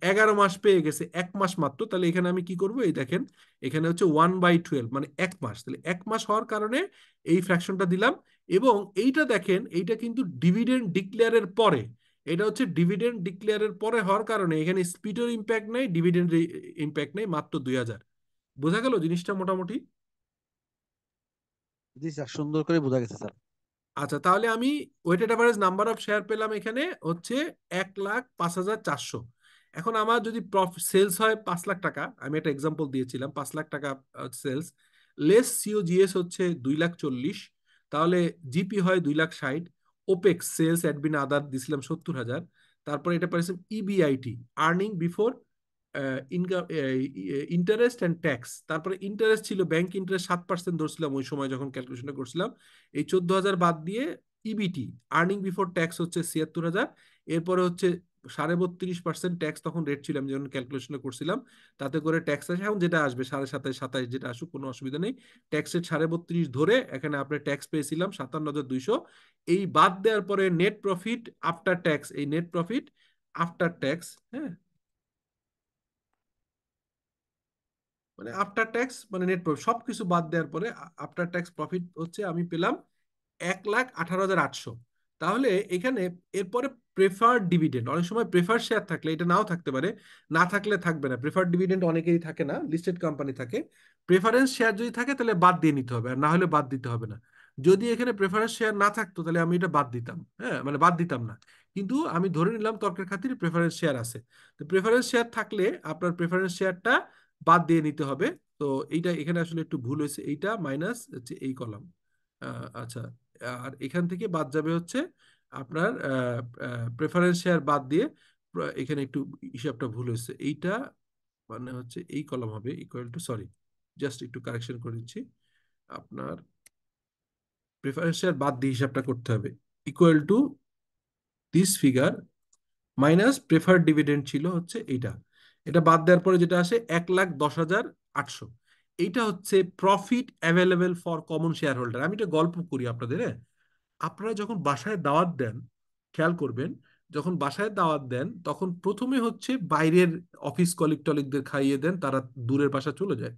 [SPEAKER 1] 11 মাস পেয়ে গেছে, 1 মাস মাত্র। তাহলে এখানে আমি কি করব, এই দেখেন এখানে হচ্ছে 1/12, মানে 1 মাস, তাহলে 1 মাস হওয়ার কারণে এই ফ্র্যাকশনটা দিলাম। এবং এইটা দেখেন, এইটা কিন্তু ডিভিডেন্ড ডিক্লেয়ারের পরে, এটা হচ্ছে ডিভিডেন্ড ডিক্লেয়ারের পরে হওয়ার কারণে এখানে স্প্লিটের ইম্প্যাক্ট নেই, ডিভিডেন্ড ইম্প্যাক্ট নেই, মাত্র 2,000। বোঝা গেল জিনিসটা মোটামুটি?
[SPEAKER 3] জি স্যার, সুন্দর করে বোঝা গেছে স্যার।
[SPEAKER 1] আচ্ছা, তাহলে আমি weighted average number of share পেলাম এখানে হচ্ছে 1,05,400। এখন আমার যদি সেলস হয় 5 লাখ টাকা, আমি একটা এক্সাম্পল দিয়েছিলাম, 5 লাখ টাকা সেলস, লেস সিওজিএস হচ্ছে 2,40,000, তাহলে জিপি হয় 2,60,000, ওপেক্স সেলস অ্যাডমিন আদার দিছিলাম 70,000, তারপরে এটা পাইছিলাম EBIT, earning before income, interest and tax, তারপরে ইন্টারেস্ট ছিল ব্যাংক ইন্টারেস্ট 7% ধরছিলাম ওই সময় যখন ক্যালকুলেশনটা করছিলাম, এই 14,000 বাদ দিয়ে ইবিটি, আর্নিং বিফোর ট্যাক্স হচ্ছে 76,000। এরপরে হচ্ছে 32.5% ট্যাক্স, তখন রেট ছিল আমি যখন ক্যালকুলেশন করছিলাম, তাতে করে ট্যাক্স আসে এখন যেটা আসবে 27.5 27, যেটা আসুক কোনো অসুবিধা নেই। ট্যাক্সের 32.5 ধরে এখানে আপনার ট্যাক্স পেয়েছিলাম 57,200। এই বাদ দেওয়ার পরে নেট প্রফিট আফটার ট্যাক্স, এই নেট প্রফিট আফটার ট্যাক্স, হ্যাঁ, মানে আফটার ট্যাক্স মানে নেট প্রফিট সবকিছু বাদ দেওয়ার পরে আফটার ট্যাক্স প্রফিট হচ্ছে আমি পেলাম 1,18,800। তাহলে এখানে এরপরে প্রেফার্ড ডিভিডেন্ড, অনেক সময় প্রেফার শেয়ার থাকলে এটা নাও থাকতে পারে, না থাকলে থাকবে না, প্রেফার্ড ডিভিডেন্ড অনেকেরই থাকে না, লিস্টেড কোম্পানি থাকে। প্রেফারেন্স শেয়ার যদি থাকে তাহলে বাদ দিয়ে নিতে হবে, আর না হলে বাদ দিতে হবে না। যদি এখানে প্রেফারেন্স শেয়ার না থাকতো তাহলে আমি এটা বাদ দিতাম, হ্যাঁ, মানে বাদ দিতাম না, কিন্তু আমি ধরে নিলাম তর্কের খাতিরে প্রেফারেন্স শেয়ার আছে। তো প্রেফারেন্স শেয়ার থাকলে আপনার প্রেফারেন্স শেয়ারটা বাদ দিয়ে নিতে হবে। তো এইটা এখানে আসলে একটু ভুল হয়েছে, এইটা মাইনাস হচ্ছে এই কলাম। আচ্ছা, আর এখান থেকে বাদ যাবে হচ্ছে আপনার প্রেফারেন্স শেয়ার বাদ দিয়ে, এখানে একটু হিসাবটা ভুল হয়েছে, এইটা মানে হচ্ছে এই কলাম হবে ইকুয়াল টু, সরি, জাস্ট একটু কারেকশন করে দিচ্ছি। আপনার প্রেফারেন্স শেয়ার বাদ দিয়ে হিসাবটা করতে হবে, equal to this figure minus preferred dividend ছিল হচ্ছে এইটা। এটা বাদ দেওয়ার পরে যেটা আসে 1,10,800। এইটা হচ্ছে profit available for common share holder. আমি এটা গল্প করি আপনাদের, হ্যাঁ। আপনারা যখন বাসায় দাওয়াত দেন, খেয়াল করবেন, যখন বাসায় দাওয়াত দেন তখন প্রথমে হচ্ছে বাইরের অফিস কলিগ টলিগদের খাইয়ে দেন, তারা দূরের বাসা চলে যায়।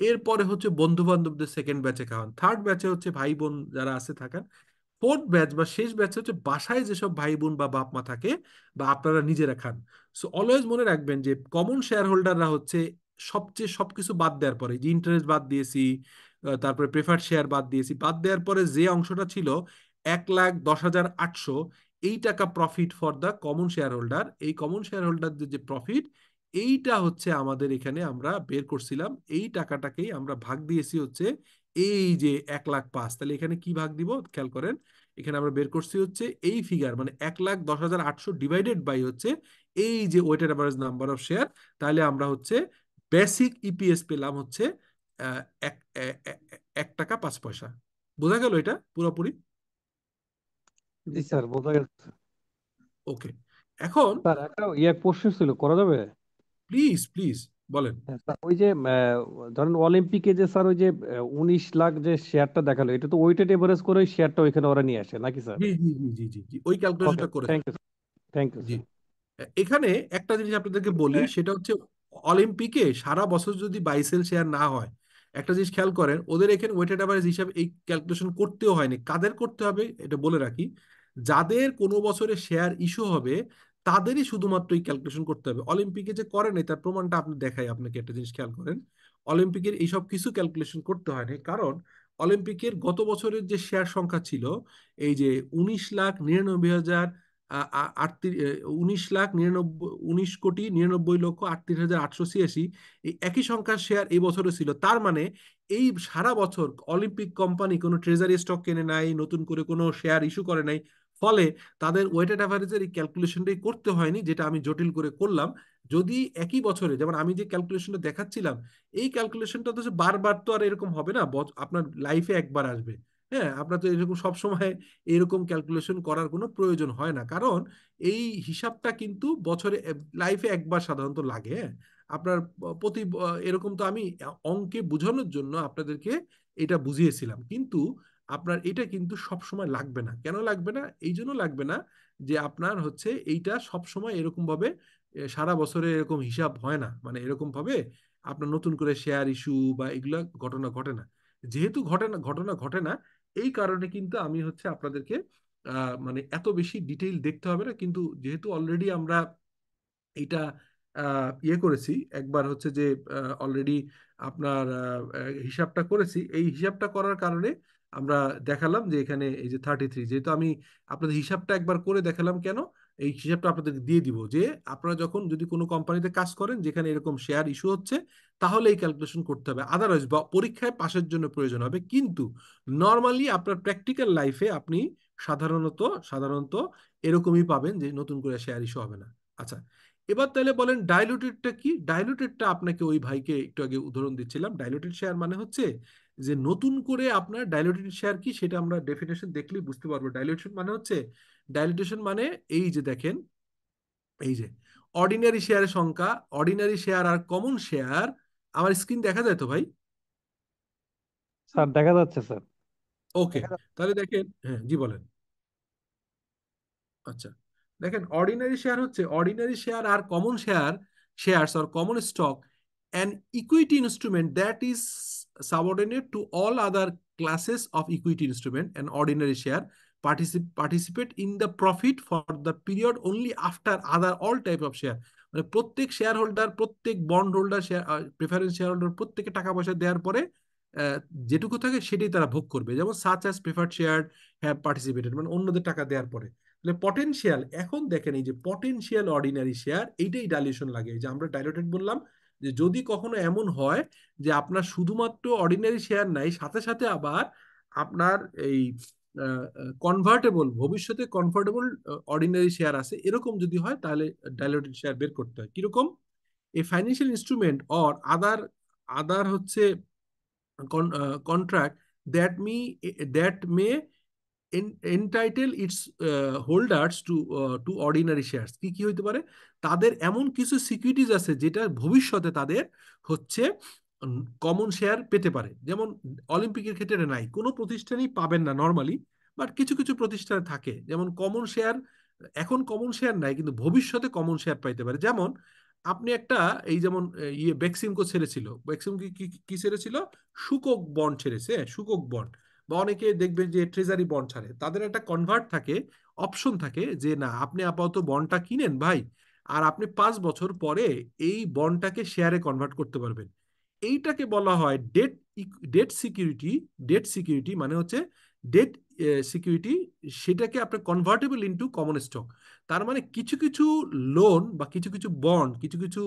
[SPEAKER 1] এরপরে হচ্ছে বন্ধু বান্ধবদের সেকেন্ড ব্যাচে খাওয়ান, থার্ড ব্যাচে হচ্ছে ভাই বোন যারা আছে থাকেন, ফোর্থ ব্যাচ বা শেষ ব্যাচে হচ্ছে বাসায় যেসব ভাই বোন বা বাপ মা থাকে বা আপনারা নিজেরা খান। সো অলওয়েজ মনে রাখবেন যে কমন শেয়ার হোল্ডাররা হচ্ছে সবচেয়ে সবকিছু বাদ দেওয়ার পরে, যে ইন্টারেস্ট বাদ দিয়েছি, তারপরে প্রেফার্ড শেয়ার বাদ দিয়েছি, বাদ দেওয়ার পরে যে অংশটা ছিল 1,10,800, এই টাকা profit for the common share holder. এই কমন শেয়ার হোল্ডারদের যে প্রফিট, এইটা হচ্ছে আমাদের এখানে আমরা বের করছিলাম। এই টাকাটাকেই আমরা ভাগ দিয়েছি হচ্ছে এই যে 1,05,000। তাহলে এখানে কি ভাগ দিব খেয়াল করেন, এখানে আমরা বের করছি হচ্ছে এই ফিগার, মানে 1,10,800 ডিভাইডেড বাই হচ্ছে এই যে weighted average number of share. তাহলে আমরা হচ্ছে বেসিক ইপিএস পেলাম হচ্ছে আহ, এক 1 টাকা 5 পয়সা। বোঝা গেল এটা পুরোপুরি?
[SPEAKER 4] জি স্যার, বোঝা গেছে।
[SPEAKER 1] ওকে, এখন
[SPEAKER 4] স্যার একটা প্রশ্ন ছিল, করা যাবে?
[SPEAKER 1] প্লিজ প্লিজ বলেন।
[SPEAKER 4] হ্যাঁ স্যার, ওই যে ধরেন অলিম্পিকে যে স্যার ওই যে 19 লাখ যে শেয়ারটা দেখালো, এটা তো ওয়েটেড এভারেজ করে ওই শেয়ারটা ওইখানে ওরা নিয়ে আসে নাকি স্যার?
[SPEAKER 1] জি জি জি জি জি জি, ওই
[SPEAKER 4] ওকে,
[SPEAKER 1] ক্যালকুলেশনটা করেছে।
[SPEAKER 4] থ্যাংক ইউ, থ্যাংক ইউ
[SPEAKER 1] জি,
[SPEAKER 4] স্যার।
[SPEAKER 1] এখানে একটা জিনিস আপনাদেরকে বলি, সেটা হচ্ছে অলিম্পিকে সারা বছর যদি বাই সেল শেয়ার না হয়, একটা জিনিস খেয়াল করেন, ওদের এখানে ওয়েটেড অ্যাভারেজ হিসাবে এই ক্যালকুলেশন করতেও হয়নি। কাদের করতে হবে এটা বলে রাখি, যাদের কোনো বছরে শেয়ার ইস্যু হবে তাদেরই শুধুমাত্র এই ক্যালকুলেশন করতে হবে। অলিম্পিকে যে করেন তার প্রমাণটা আপনি দেখাই আপনাকে, একটা জিনিস খেয়াল করেন, অলিম্পিকের এইসব কিছু ক্যালকুলেশন করতে হয়নি, কারণ অলিম্পিকের গত বছরের যে শেয়ার সংখ্যা ছিল, এই যে 19,99,000 আটত্রিশ 19,99,38,86, এই একই সংখ্যার শেয়ার এই বছরও ছিল। তার মানে এই সারা বছর অলিম্পিক কোম্পানি কোনো ট্রেজারি স্টক কেনে নাই, নতুন করে কোনো শেয়ার ইস্যু করে নাই, ফলে তাদের ওয়েটেড অ্যাভারেজের এই ক্যালকুলেশনটাই করতে হয়নি, যেটা আমি জটিল করে করলাম। যদি একই বছরে, যেমন আমি যে ক্যালকুলেশনটা দেখাচ্ছিলাম, এই ক্যালকুলেশনটা তো বারবার তো আর এরকম হবে না, আপনার লাইফে একবার আসবে। হ্যাঁ, আপনার তো এরকম সবসময় এরকম ক্যালকুলেশন করার কোনো প্রয়োজন হয় না, কারণ এই হিসাবটা কিন্তু বছরে লাইফে একবার সাধারণত লাগে। হ্যাঁ, আপনার প্রতি এরকম তো আমি অঙ্কে বোঝানোর জন্য আপনাদেরকে এটা বুঝিয়েছিলাম, কিন্তু আপনার এটা কিন্তু সব সময় লাগবে না। কেন লাগবে না? এই জন্য লাগবে না যে আপনার হচ্ছে এইটা সব সময় এরকম ভাবে সারা বছরে এরকম হিসাব হয় না, মানে এরকম ভাবে আপনার নতুন করে শেয়ার ইস্যু বা এগুলা ঘটনা ঘটে না। যেহেতু ঘটনা ঘটে না, এই কারণে কিন্তু আমি হচ্ছে আপনাদেরকে মানে এত বেশি ডিটেইল দেখতে হবে না, কিন্তু যেহেতু অলরেডি আমরা এইটা ইয়ে করেছি একবার, হচ্ছে যে অলরেডি আপনার হিসাবটা করেছি, এই হিসাবটা করার কারণে আমরা দেখালাম যে এখানে এই যে 33, যেহেতু আমি আপনাদের হিসাবটা একবার করে দেখালাম, কেন এই হিসাবটা আপনাদের দিয়ে দিব, যে আপনারা যখন যদি কোনো কোম্পানিতে কাজ করেন যেখানে এরকম শেয়ার ইস্যু হচ্ছে, তাহলে এই ক্যালকুলেশন করতে হবে, আদারওয়াইজ পরীক্ষায় পাশের জন্য প্রয়োজন হবে। কিন্তু নর্মালি আপনার প্র্যাকটিক্যাল লাইফে আপনি সাধারণত সাধারণত এরকমই পাবেন যে নতুন করে শেয়ার ইস্যু হবে না। আচ্ছা, এবার তাহলে বলেন ডাইলুটেডটা কি? ডাইলুটেডটা আপনাকে ওই ভাইকে একটু আগে উদাহরণ দিচ্ছিলাম। ডাইলুটেড শেয়ার মানে হচ্ছে যে নতুন করে আপনার ডাইলুটেড শেয়ার কি সেটা আমরা ডেফিনেশন দেখলেই বুঝতে পারবো। ডাইলুটেশন মানে হচ্ছে, ডাইলুটেশন মানে এই যে দেখেন, এই যে অর্ডিনারি শেয়ারের সংখ্যা, অর্ডিনারি শেয়ার আর কমন শেয়ার। আমার স্ক্রিন দেখা যায় তো ভাই?
[SPEAKER 4] স্যার দেখা যাচ্ছে স্যার।
[SPEAKER 1] ওকে, তাহলে দেখেন, হ্যাঁ জি বলেন। আচ্ছা, দেখেন অর্ডিনারি শেয়ার হচ্ছে অর্ডিনারি শেয়ার আর common shares or common stock an equity instrument that is subordinate to all other classes of equity instrument. An ordinary share participate in the profit for the period only after other all type of share. মানে প্রত্যেক share holder, প্রত্যেক bond holder, share preference share holder প্রত্যেকে টাকা পয়সা দেওয়ার পরে যেটুকু থাকে সেটাই তারা ভোগ করবে। যেমন such as preferred share have participated, মানে অন্যদের টাকা দেওয়ার পরে। পটেনশিয়াল, এখন দেখেন এই যে পটেনশিয়াল অর্ডিনারি শেয়ার, এইটাই ডাইলিউশন লাগে। এই যে আমরা ডাইলুটেড বললাম, যে যদি কখনো এমন হয় যে আপনার শুধুমাত্র অর্ডিনারি শেয়ার নাই, সাথে সাথে আবার আপনার এই কনভার্টেবল, ভবিষ্যতে কনভার্টেবল অর্ডিনারি শেয়ার আছে, এরকম যদি হয় তাহলে ডাইলুটেড শেয়ার বের করতে হয়। কিরকম? এই ফাইন্যান্সিয়াল ইনস্ট্রুমেন্ট অর আদার আদার হচ্ছে contract that may entitle its holders to ordinary shares। কি কি হইতে পারে? তাদের এমন কিছু সিকিউরিটিজ আছে যেটা ভবিষ্যতে তাদের হচ্ছে কমন শেয়ার পেতে পারে। যেমন অলিম্পিকের ক্ষেত্রে নাই, কোনো প্রতিষ্ঠানই পাবেন না নর্মালি, বাট কিছু কিছু প্রতিষ্ঠানে থাকে, যেমন কমন শেয়ার। এখন কমন শেয়ার নাই কিন্তু ভবিষ্যতে কমন শেয়ার পাইতে পারে। যেমন আপনি একটা, এই যেমন বেক্সিমকো ছেড়েছিল, বেক্সিম কি কি কি ছেড়েছিল? সুকক বন্ড ছেড়েছে, সুকক বন্ড। বা অনেকে দেখবেন যে ট্রেজারি বন্ড ছাড়ে, তাদের একটা কনভার্ট থাকে, অপশন থাকে যে না, আপনি আপাতত বন্ডটা কিনেন ভাই, আর আপনি 5 বছর পরে এই বন্ডটাকে শেয়ারে কনভার্ট করতে পারবেন। এইটাকে বলা হয় debt debt security. Debt security মানে হচ্ছে ডেট সিকিউরিটি, সেটাকে আপনি কনভার্টেবল ইনটু কমন স্টক। তার মানে কিছু কিছু লোন বা কিছু কিছু বন্ড, কিছু কিছু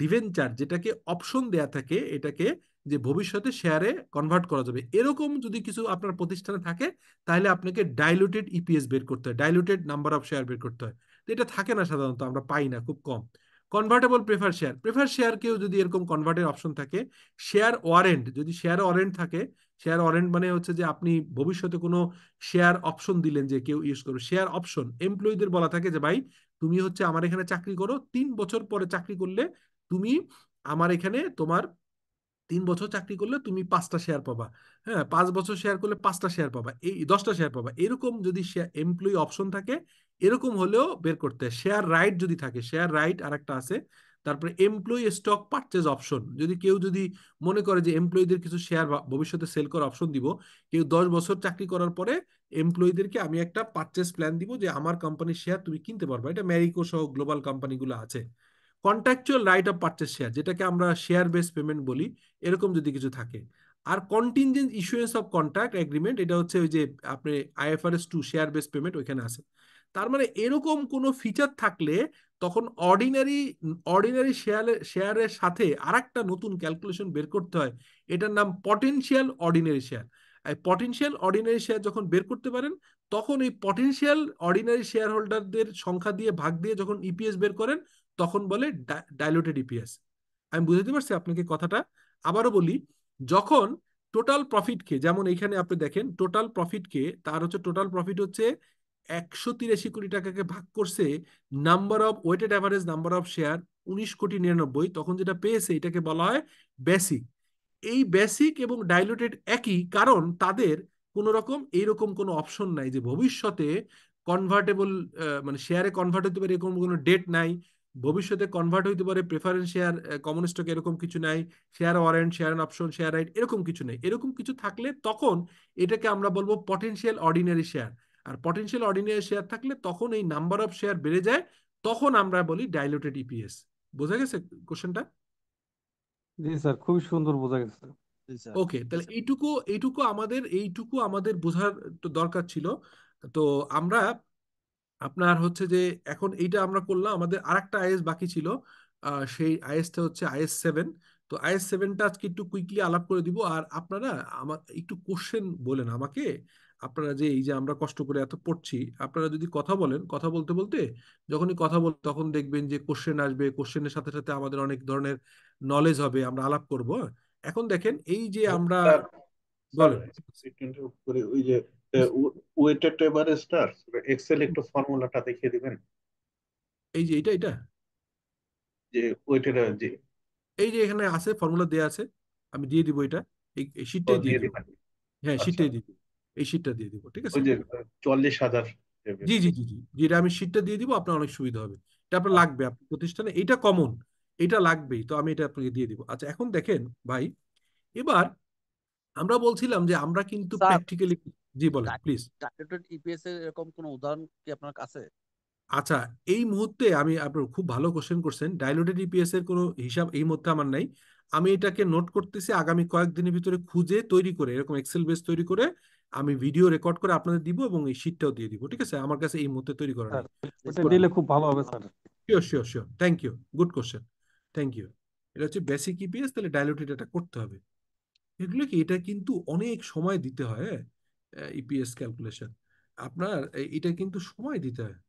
[SPEAKER 1] ডিভেঞ্চার, যেটাকে অপশন দেয়া থাকে এটাকে, যে ভবিষ্যতে শেয়ারে কনভার্ট করা যাবে, এরকম যদি কিছু আপনার প্রতিষ্ঠানে থাকে, তাহলে আপনাকে ডাইলুটেড ইপিএস বের করতে হয়, ডাইলুটেড নাম্বার অফ শেয়ার বের করতে হয়। তো এটা থাকে না সাধারণত, আমরা পাই না, খুব কম। কনভার্টেবল প্রেফার শেয়ার কেউ যদি এরকম কনভার্টের অপশন থাকে। শেয়ার ওয়ারেন্ট, যদি শেয়ার ওয়ারেন্ট থাকে, শেয়ার ওয়ারেন্ট মানে হচ্ছে যে আপনি ভবিষ্যতে কোনো শেয়ার অপশন দিলেন যে কেউ ইউজ করবে। শেয়ার অপশন এমপ্লয়ীদের বলা থাকে যে ভাই, তুমি হচ্ছে আমার এখানে চাকরি করো, 3 বছর পরে চাকরি করলে তুমি আমার এখানে তোমার 3 বছর চাকরি করলে তুমি 5টা শেয়ার পাবা। হ্যাঁ, 5 বছর শেয়ার করলে 5টা শেয়ার পাবা, এই 10টা শেয়ার পাবা। এরকম যদি এমপ্লয়ি অপশন থাকে, এরকম হলেও বের করতে হয়। শেয়ার রাইট যদি থাকে, শেয়ার রাইট আর একটা আছে। তারপরে এমপ্লয়ি স্টক পারচেজ অপশন, যদি কেউ যদি মনে করে যে এমপ্লয়ীদের কিছু শেয়ার ভবিষ্যতে সেল করার অপশন দিব, কেউ 10 বছর চাকরি করার পরে এমপ্লয়ীদেরকে আমি একটা পারচেজ প্ল্যান দিব যে আমার কোম্পানির শেয়ার তুমি কিনতে পারবা। এটা ম্যারিকো সহ গ্লোবাল কোম্পানিগুলো আছে। Contractual right of purchase share, যেটাকে আমরা শেয়ার বেস পেমেন্ট বলি, এরকম যদি কিছু থাকে। আর contingent issuance of contract agreement, এটা হচ্ছে ওই যে আপনি IFRS 2 শেয়ার বেস পেমেন্ট ওইখানে আছে। তার মানে এরকম কোনো ফিচার থাকলে তখন অর্ডিনারি শেয়ারের সাথে আরেকটা নতুন ক্যালকুলেশন বের করতে হয়, এটার নাম potential ordinary share. Potential ordinary share যখন বের করতে পারেন, তখন এই পটেনশিয়াল অর্ডিনারি শেয়ার হোল্ডারদের সংখ্যা দিয়ে ভাগ দিয়ে যখন ইপিএস বের করেন, তখন বলে ডাইলুটেড ইপিএস। আমি বুঝাতে পারছি আপনাকে কথাটা? আবারও বলি, যখন টোটাল প্রফিটকে, যেমন এখানে আপনি দেখেন টোটাল প্রফিটকে, তার হচ্ছে টোটাল প্রফিট হচ্ছে 183 কোটি টাকাকে ভাগ করছে number of weighted average number of share 19,99,00,000, তখন যেটা পেয়েছে এটাকে বলা হয় বেসিক। এই বেসিক এবং ডাইলুটেড একই, কারণ তাদের কোনো রকম এইরকম কোনো অপশন নাই যে ভবিষ্যতে কনভার্টেবল, মানে শেয়ারে কনভার্ট হতে পারে এরকম কোনো ডেট নাই। ভবিষ্যতে কনভার্ট হইতে পারে প্রেফারেন্স শেয়ার, কমন স্টক, এরকম কিছু নাই। Share warrant, share option, share right, এরকম কিছু নেই। এরকম কিছু থাকলে তখন এটাকে আমরা বলবো পটেনশিয়াল অর্ডিনারি শেয়ার। আর পটেনশিয়াল অর্ডিনারি শেয়ার থাকলে তখন এই নাম্বার অফ শেয়ার বেড়ে যায়, তখন আমরা বলি ডাইলুটেড ইপিএস। বোঝা গেছে কোশ্চেনটা?
[SPEAKER 4] জি স্যার, খুবই সুন্দর বোঝা গেছে।
[SPEAKER 3] জি স্যার।
[SPEAKER 1] ওকে, তাহলে এইটুকু আমাদের বোঝার তো দরকার ছিল। তো আমরা আপনার হচ্ছে যে এখন এইটা আমরা করলাম, আমাদের আরেকটা আইএস বাকি ছিল। সেই আইএসটা হচ্ছে IS 7। তো IS 7টা আজকে একটু কুইকলি আলাপ করে দিব। আর আপনারা আমার একটু কোশ্চেন বলেন আমাকে। আপনারা যে এই যে আমরা কষ্ট করে এত পড়ছি, আপনারা যদি কথা বলেন, কথা বলতে বলতে যখনই কথা বল, তখন দেখবেন যে কোশ্চেন আসবে, কোশ্চেনের সাথে সাথে আমাদের অনেক ধরনের নলেজ হবে, আমরা আলাপ করব। এখন দেখেন এই যে আমরা
[SPEAKER 5] স্যার স্যার
[SPEAKER 1] বলেন।
[SPEAKER 5] একটু interrupt করি, ওই যে ওয়েটেড এভারেজটা এক্সেল একটু ফর্মুলাটা দেখিয়ে দিবেন,
[SPEAKER 1] এই যে এটা
[SPEAKER 5] যে ওয়েটেড যে
[SPEAKER 1] এই যে এখানে আছে, ফর্মুলা দেয়া আছে, আমি দিয়ে দিব এটা, এই শীটটাই দিয়ে
[SPEAKER 5] দিয়ে
[SPEAKER 1] দিব।
[SPEAKER 5] দিবেন।
[SPEAKER 1] হ্যাঁ,
[SPEAKER 5] আচ্ছা,
[SPEAKER 1] শীটটাই দিয়ে দিব, এই শীটটা দিয়ে দিব, ঠিক আছে?
[SPEAKER 5] ওই যে 44,000।
[SPEAKER 1] জি জি জি জি জি, এটা আমি শীটটা দিয়ে দিব, আপনার অনেক সুবিধা হবে। এটা আপনার লাগবে, আপনার প্রতিষ্ঠানে এইটা কমন, এটা লাগবেই, তো আমি এটা আপনাকে দিয়ে দিব। আচ্ছা, এখন দেখেন ভাই, এবার আমরা বলছিলাম যে আমরা কিন্তু
[SPEAKER 3] স্যার,
[SPEAKER 1] প্র্যাকটিক্যালি, জি বলেন প্লিজ।
[SPEAKER 3] ডাইলুটেড ইপিএস এর এরকম কোন উদাহরণ কি আপনার কাছে?
[SPEAKER 1] আচ্ছা, এই মুহূর্তে আমি, আপনার খুব ভালো কোশ্চেন করছেন, ডাইলুটেড ইপিএস এর কোনো হিসাব এই মুহূর্তে আমার নাই। আমি এটাকে নোট করতেছি, আগামী কয়েকদিনের ভিতরে খুঁজে তৈরি করে, এরকম এক্সেল বেস তৈরি করে আমি ভিডিও রেকর্ড করে আপনাদের দিব, এবং এই শীটটাও দিয়ে দিব, ঠিক আছে? আমার কাছে এই মুহূর্তে তৈরি করা
[SPEAKER 4] স্যার,
[SPEAKER 1] নেই।
[SPEAKER 4] ওটা দিলে খুব ভালো হবে sir.
[SPEAKER 1] Sure sure sure, thank you, good question, thank you. এটা হচ্ছে বেসিক ইপিএস, তাহলে ডাইলুটেড এটা করতে হবে। এগুলো কি, এটা কিন্তু অনেক সময় দিতে হয়, ইপিএস ক্যালকুলেশন আপনার, এটা কিন্তু সময় দিতে হয়।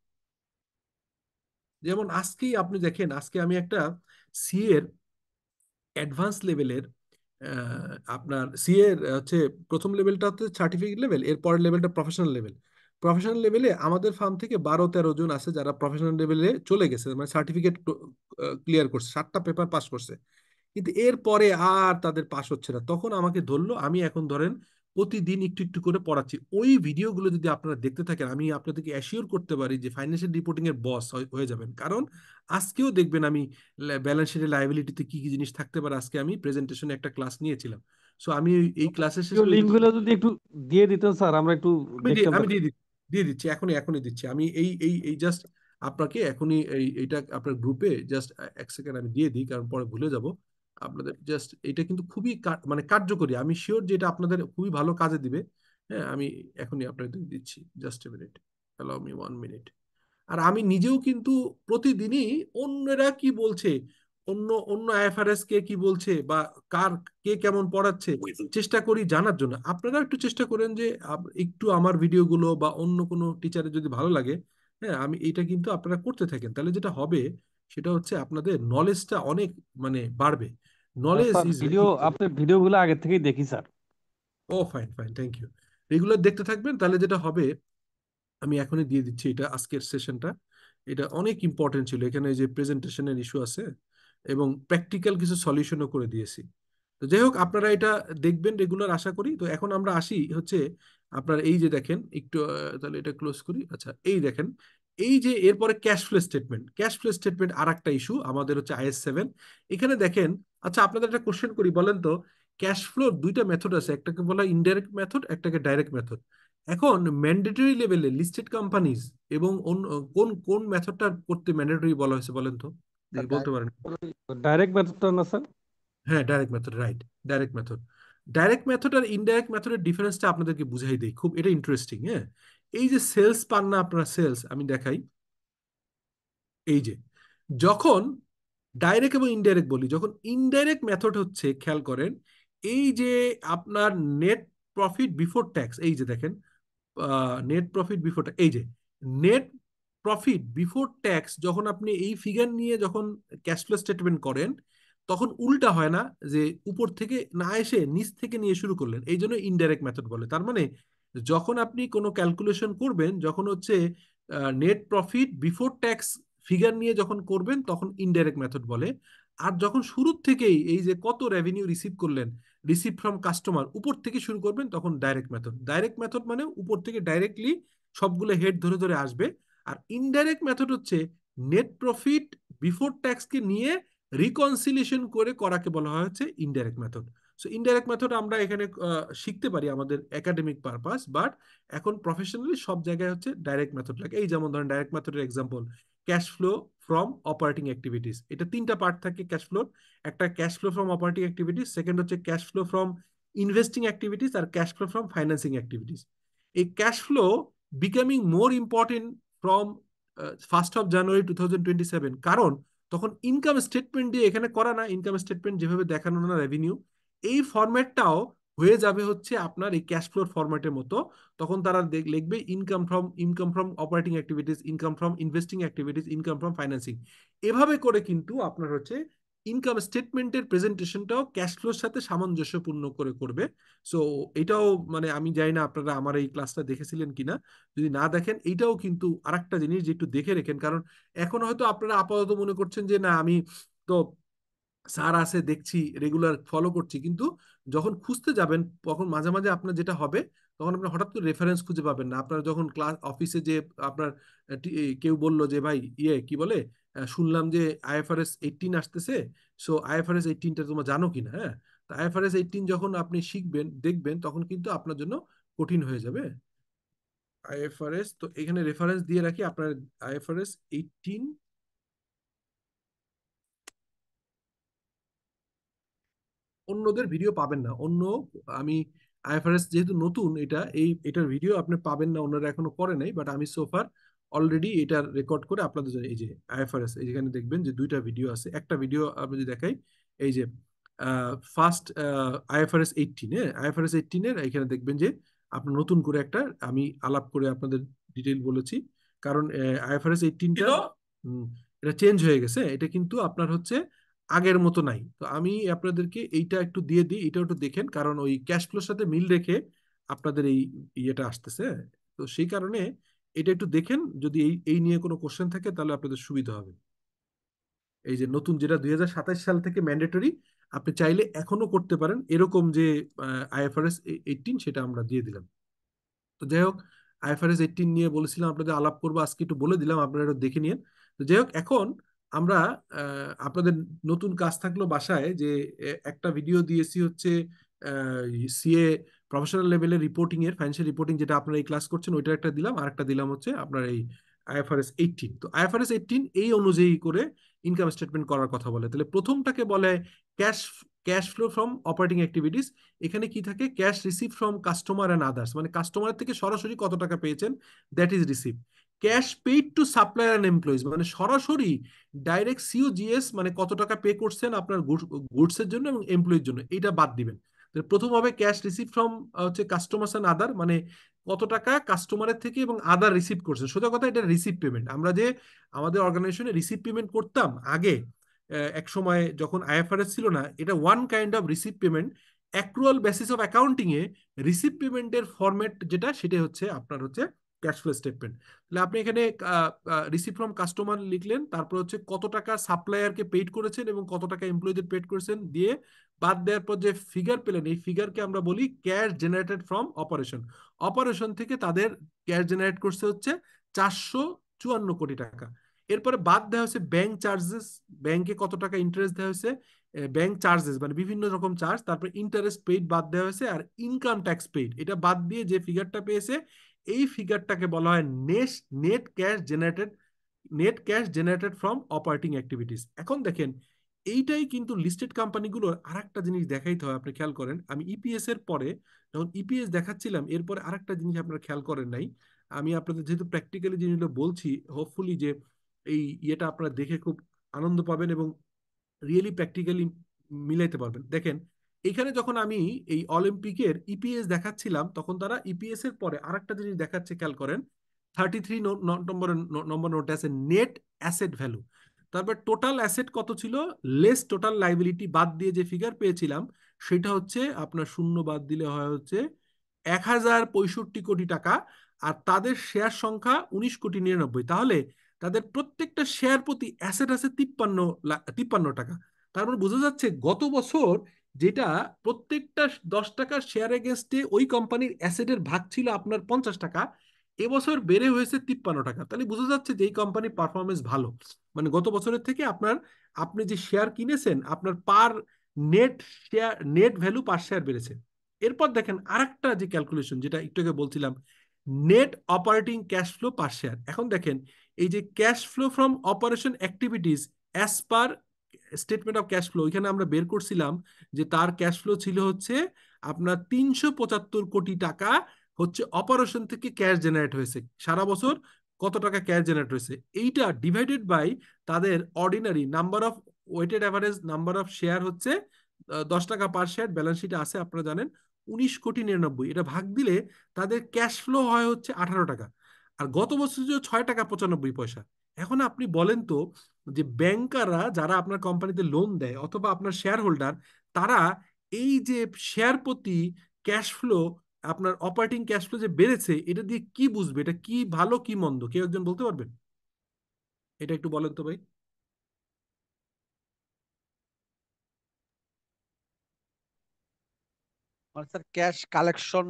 [SPEAKER 1] যেমন আজকেই আপনি দেখেন, আজকে আমি একটা সি এর অ্যাডভান্স লেভেলের আপনার সিএ এর হচ্ছে প্রথম লেভেলটা হচ্ছে সার্টিফিকেট লেভেল, এর পরের লেভেলটা প্রফেশনাল লেভেল। প্রফেশনাল লেভেলে আমাদের ফার্ম থেকে 12-13 জন আছে যারা প্রফেশনাল লেভেলে চলে গেছে, মানে সার্টিফিকেট ক্লিয়ার করছে, 7টা পেপার পাস করছে। কিন্তু এর পরে আর তাদের পাস হচ্ছে না, তখন আমাকে ধরলো। আমি এখন ধরেন প্রতিদিন একটু একটু করে পড়াচ্ছি। ওই ভিডিওগুলো যদি আপনারা দেখতে থাকেন, আমি আপনাদেরকে অ্যাসিওর করতে পারি যে ফাইন্যান্সিয়াল রিপোর্টিং এর বস হয়ে যাবেন। কারণ আজকেও দেখবেন আমি ব্যালেন্স শিটের লায়াবিলিটিতে কি কি জিনিস থাকতে পারে, আজকে আমি প্রেজেন্টেশনে একটা ক্লাস নিয়েছিলাম। সো আমি এই ক্লাসের শেষে
[SPEAKER 4] লিঙ্ক গুলো যদি একটু দিয়ে দিতেন স্যার, আমরা একটু দেখতাম।
[SPEAKER 1] আমি দিয়ে দিচ্ছি এখনই দিচ্ছি। আমি এই এই এই জাস্ট আপনাকে এখনই এইটা আপনার গ্রুপে জাস্ট এক সেকেন্ড আমি দিয়ে দিই, কারণ পরে ভুলে যাব আপনাদের। জাস্ট এটা কিন্তু খুবই মানে কার্যকরী, আমি শিওর যে এটা আপনাদের খুবই ভালো কাজে দিবে। হ্যাঁ, আমি এখনই আপনাদের দিচ্ছি, just a minute, allow me 1 মিনিট। আর আমি নিজেও কিন্তু প্রতিদিনই অন্যরা কি বলছে, অন্য অন্য আইএফআরএস কে কি বলছে, বা কার কে কেমন পড়াচ্ছে, চেষ্টা করি জানার জন্য। আপনারা একটু চেষ্টা করেন যে একটু আমার ভিডিওগুলো বা অন্য কোনো টিচারের যদি ভালো লাগে, হ্যাঁ, আমি এটা কিন্তু আপনারা করতে থাকেন, তাহলে যেটা হবে সেটা হচ্ছে আপনাদের নলেজটা অনেক মানে বাড়বে। নলেজ
[SPEAKER 4] স্যার
[SPEAKER 1] ইজ
[SPEAKER 4] ভিডিও, আপনার ভিডিওগুলো আগে থেকেই দেখি স্যার।
[SPEAKER 1] ও fine fine, thank you. Regular দেখতে থাকবেন, তাহলে যেটা হবে, আমি এখনই দিয়ে দিচ্ছি এটা আজকের সেশনটা। এটা অনেক ইম্পর্টেন্ট ছিল, এখানে যে প্রেজেন্টেশনের ইস্যু আছে এবং প্র্যাকটিক্যাল কিছু সলিউশনও করে দিয়েছি। তো যাই হোক, আপনারা এটা দেখবেন রেগুলার আশা করি। তো এখন আমরা আসি হচ্ছে আপনার এই যে দেখেন একটু তাহলে এটা ক্লোজ করি। আচ্ছা, এই দেখেন, এই যে এরপরে cash flow statement. Cash flow statement আর একটা ইস্যু আমাদের হচ্ছে IS 7। এখানে দেখেন, আচ্ছা আপনাদের একটা কোশ্চেন করি, বলেন তো ক্যাশ ফ্লোর দুইটা মেথড আছে, একটাকে বলা হয় ইনডাইরেক্ট মেথড, একটাকে ডাইরেক্ট মেথড। এখন ম্যান্ডেটরি লেভেলে লিস্টেড কোম্পানিজ এবং কোন কোন মেথডটা করতে ম্যান্ডেটরি বলা হয়েছে বলেন তো, দেখি বলতে পারেন।
[SPEAKER 4] ডাইরেক্ট মেথডটা না স্যার?
[SPEAKER 1] হ্যাঁ, direct method, right, direct method. Direct method আর ইনডাইরেক্ট মেথডের ডিফারেন্সটা আপনাদেরকে বুঝাই দেই, খুব এটা ইন্টারেস্টিং। হ্যাঁ, এই যে সেলস পান না আপনারা, সেলস আমি দেখাই। এই যে যখন ডাইরেক্ট এবং ইনডাইরেক্ট বলি, যখন ইনডাইরেক্ট মেথড হচ্ছে, খেয়াল করেন, এই যে আপনার নেট প্রফিট বিফোর ট্যাক্স, এই যে দেখেন নেট প্রফিট বিফোর, এই যে নেট প্রফিট বিফোর ট্যাক্স, যখন আপনি এই ফিগার নিয়ে যখন ক্যাশ ফ্লো স্টেটমেন্ট করেন, তখন উল্টা হয় না, যে উপর থেকে না এসে নিচ থেকে নিয়ে শুরু করলেন, এই জন্য ইনডাইরেক্ট মেথড বলে। তার মানে যখন আপনি কোনো ক্যালকুলেশন করবেন, যখন হচ্ছে net profit before tax figure নিয়ে যখন করবেন, তখন ইনডাইরেক্ট মেথড বলে। আর যখন শুরুর থেকেই এই যে কত রেভিনিউ রিসিভ করলেন, রিসিভ ফ্রম কাস্টমার, উপর থেকে শুরু করবেন, তখন ডাইরেক্ট মেথড। ডাইরেক্ট মেথড মানে উপর থেকে ডাইরেক্টলি সবগুলো হেড ধরে ধরে আসবে। আর ইনডাইরেক্ট মেথড হচ্ছে নেট প্রফিট বিফোর ট্যাক্সকে নিয়ে রিকনসিলিয়েশন করে করাকে বলা হয় হচ্ছে indirect method. So indirect method আমরা এখানে শিখতে পারি আমাদের একাডেমিক পারপাস, বাট এখন প্রফেশনালি সব জায়গায় হচ্ছে ডাইরেক্ট মেথড লাগে। এই যেমন ধরেন ডাইরেক্ট মেথডের example, cash flow from operating activities. এটা 3টা পার্ট থাকে ক্যাশ ফ্লোর। একটা cash flow from operating activities, second হচ্ছে cash flow from investing activities, আর cash flow from financing activities. এই cash flow becoming more important from 1 January 2027, কারণ তখন ইনকাম স্টেটমেন্ট দিয়ে এখানে করা না, ইনকাম স্টেটমেন্ট যেভাবে দেখানো না রেভিনিউ, এই ফরম্যাটটাও হয়ে যাবে হচ্ছে আপনার এই ক্যাশ ফ্লোর ফরম্যাটের মতো। তখন তারা লিখবে income from operating activities, income from investing activities, income from financing. এভাবে করে কিন্তু আপনার হচ্ছে ইনকাম স্টেটমেন্টের প্রেজেন্টেশনটাও ক্যাশ ফ্লোর সাথে সামঞ্জস্যপূর্ণ করে করবে। সো এটাও মানে আমি জানি না আপনারা আমার এই ক্লাসটা দেখেছিলেন কিনা, যদি না দেখেন এইটাও কিন্তু আরেকটা জিনিস যে একটু দেখে রেখেন। কারণ এখন হয়তো আপনারা আপাতত মনে করছেন যে না, আমি তো স্যার আছে দেখছি, রেগুলার ফলো করছি, কিন্তু যখন খুঁজতে যাবেন তখন মাঝে মাঝে আপনার যেটা হবে, তখন আপনার হঠাৎ করে রেফারেন্স খুঁজে পাবেন না। আপনার যখন ক্লাস অফিসে যে আপনার কেউ বললো যে ভাই কি বলে, শুনলাম যে IFRS 18 আসতেছে, সো IFRS 18টা তোমরা জানো কিনা। হ্যাঁ, তো IFRS 18 যখন আপনি শিখবেন দেখবেন, তখন কিন্তু আপনার জন্য কঠিন হয়ে যাবে। তো এখানে রেফারেন্স দিয়ে রাখি আপনার IFRS 18। অন্যদের ভিডিও পাবেন না, আমি IFRS যেহেতু নতুন, এটার ভিডিও আপনি পাবেন না, অন্যরা এখনো করে নাই, বাট আমি সোফার অলরেডি এটার রেকর্ড করে আপনাদের জন্য, এই যে IFRS, যেখানে দেখবেন যে 2টা ভিডিও আছে। একটা ভিডিও আমি যদি দেখাই, এই যে ফার্স্ট IFRS 18, হ্যাঁ, IFRS 18 এর এখানে দেখবেন যে আপনার নতুন করে একটা আমি আলাপ করে আপনাদের ডিটেইল বলেছি। কারণ IFRS 18টা এটা চেঞ্জ হয়ে গেছে, এটা কিন্তু আপনার হচ্ছে আগের মতো নাই। তো আমি আপনাদেরকে এইটা একটু দিয়ে দিই, এটা একটু দেখেন, কারণ ওই ক্যাশ ফ্লোর সাথে মিল রেখে আপনাদের এই ইয়েটা আসতেছে। তো সেই কারণে এটা একটু দেখেন, যদি এই এই নিয়ে কোনো কোশ্চেন থাকে তাহলে আপনাদের সুবিধা হবে। এই যে নতুন যেটা 2027 সাল থেকে ম্যান্ডেটরি, আপনি চাইলে এখনো করতে পারেন, এরকম যে IFRS 18 সেটা আমরা দিয়ে দিলাম। তো যাই হোক, IFRS 18 নিয়ে বলেছিলাম আপনাদের আলাপ করবো, আজকে একটু বলে দিলাম, আপনারা একটু দেখে নিন। তো যাই হোক, এখন আমরা আপনাদের নতুন কাজ থাকলো বাসায়, যে একটা ভিডিও দিয়েছি হচ্ছে CA প্রফেশনাল লেভেলের রিপোর্টিং এর, ফাইন্যান্সিয়াল রিপোর্টিং যেটা আপনারা এই ক্লাস করছেন ওইটা একটা দিলাম, আর একটা দিলাম হচ্ছে আপনার এই IFRS 18। তো IFRS 18 এই অনুযায়ী করে ইনকাম স্টেটমেন্ট করার কথা বলে। তাহলে প্রথমটাকে বলে cash cash flow from operating activities. এখানে কি থাকে? Cash receive from customer and others, মানে কাস্টমার থেকে সরাসরি কত টাকা পেয়েছেন, that is receive. Cash paid two supplier and employees, মানে সরাসরি ডাইরেক্ট COGS, মানে কত টাকা পে করছেন আপনার গুডসের জন্য এবং এমপ্লয়ির জন্য, এটা বাদ দিবেন। প্রথম হবে ক্যাশ রিসিভ ফ্রম হচ্ছে কাস্টমার্স অ্যান্ড আদার, মানে কত টাকা কাস্টমারের থেকে এবং আদার রিসিভ করছে। সোজা কথা, এটা রিসিভ পেমেন্ট। আমরা যে আমাদের অর্গানাইজেশনে রিসিভ পেমেন্ট করতাম আগে, এক সময় যখন IFRS ছিল না, এটা one kind of receive payment. Accrual basis of accounting A receive পেমেন্টের ফরম্যাট যেটা, সেটা হচ্ছে আপনার হচ্ছে ক্যাশ ফ্লো স্টেটমেন্ট। তাহলে আপনি এখানে রিসিভ ফ্রম কাস্টমার লিখলেন, তারপর হচ্ছে কত টাকা সাপ্লায়ারকে পেইড করেছেন এবং কত টাকা এমপ্লয়ীদের পেইড করেছেন, দিয়ে বাদ দেওয়ার পর যে ফিগার পেলেন, এই ফিগারকে আমরা বলি cash generated from operation. Operation থেকে তাদের ক্যাশ জেনারেট করছে হচ্ছে 454 কোটি টাকা। এরপরে বাদ দেওয়া হয়েছে ব্যাংক চার্জেস, ব্যাংকে কত টাকা ইন্টারেস্ট দেওয়া হয়েছে, ব্যাংক চার্জেস মানে বিভিন্ন রকম চার্জ, তারপর ইন্টারেস্ট পেইড বাদ দেওয়া হয়েছে, আর ইনকাম ট্যাক্স পেইড। এটা বাদ দিয়ে যে ফিগারটা পেয়েছে, এই ফিগারটাকে বলা হয় net cash generated, net cash generated from operating activities. এখন দেখেন, এইটাই কিন্তু লিস্টেড কোম্পানিগুলোর আরেকটা জিনিস দেখাইতে হয়। আপনি খেয়াল করেন, আমি ইপিএস এর পরে যখন ইপিএস দেখাচ্ছিলাম, এরপরে আরেকটা জিনিস আপনারা খেয়াল করেন নাই। আমি আপনাদের যেহেতু প্র্যাকটিক্যালি জিনিসগুলো বলছি, হোপফুলি যে এই ইয়েটা আপনারা দেখে খুব আনন্দ পাবেন এবং রিয়েলি প্র্যাকটিক্যালি মিলাইতে পারবেন। দেখেন, এখানে যখন আমি এই অলিম্পিকের ইপিএস দেখাচ্ছিলাম, তখন তারা ইপিএস এর পরে আরেকটা জিনিস দেখাচ্ছে, খেয়াল করেন। 33 নম্বর নোটে আছে নেট অ্যাসেট ভ্যালু। তারপর টোটাল অ্যাসেট কত ছিল, লেস টোটাল লাইবিলিটি বাদ দিয়ে যে ফিগার পেয়েছিলাম, সেটা হচ্ছে আপনার শূন্য বাদ দিলে হয় হচ্ছে 1065 কোটি টাকা। আর তাদের শেয়ার সংখ্যা 19,99,00,000। তাহলে তাদের প্রত্যেকটা শেয়ার প্রতি অ্যাসেট আছে 53 টাকা। তার মানে বোঝা যাচ্ছে গত বছর যেটা প্রত্যেকটা 10 টাকার শেয়ার এগেনস্টে ওই কোম্পানির অ্যাসেটের ভাগ ছিল আপনার 50 টাকা, এবছর বেড়ে হয়েছে 53 টাকা। তাহলে বোঝা যাচ্ছে যে এই কোম্পানির পারফরমেন্স ভালো। মানে গত বছরের থেকে আপনি যে শেয়ার কিনেছেন, আপনার per net share, net value per share বেড়েছে। এরপর দেখেন আরেকটা যে ক্যালকুলেশন, যেটা একটু আগে বলছিলাম, নেট অপারেটিং ক্যাশ ফ্লো পার শেয়ার। এখন দেখেন, এই যে cash flow from operation activities as per statement of cash flow, এখানে আমরা বের করছিলাম যে তার ক্যাশ ফ্লো ছিল হচ্ছে আপনার 375 কোটি টাকা হচ্ছে অপারেশন থেকে ক্যাশ জেনারেট হয়েছে সারা বছর। কত টাকা ক্যাশ জেনারেট হয়েছে, এইটা ডিভাইডেড বাই তাদের ordinary number of weighted average number of share হচ্ছে 10 টাকা পার শেয়ার, ব্যালেন্স শিটে আছে আপনারা জানেন 19,99,00,000। এটা ভাগ দিলে তাদের ক্যাশ ফ্লো হয় হচ্ছে 18 টাকা। আর গত বছর ছিল 6 টাকা 95 পয়সা। এখন আপনি বলেন তো, যে ব্যাংকাররা যারা আপনার কোম্পানিতে লোন দেয় অথবা আপনার শেয়ার হোল্ডার, তারা এই যে শেয়ার প্রতি ক্যাশ ফ্লো, আপনার অপারেটিং ক্যাশ ফ্লো যে বেড়েছে, এটা দিয়ে কি বুঝবে, এটা কি ভালো কি মন্দ, কেউ একজন বলতে পারবেন? এটা একটু বলেন তো ভাই।
[SPEAKER 3] মানে স্যার ক্যাশ কালেকশন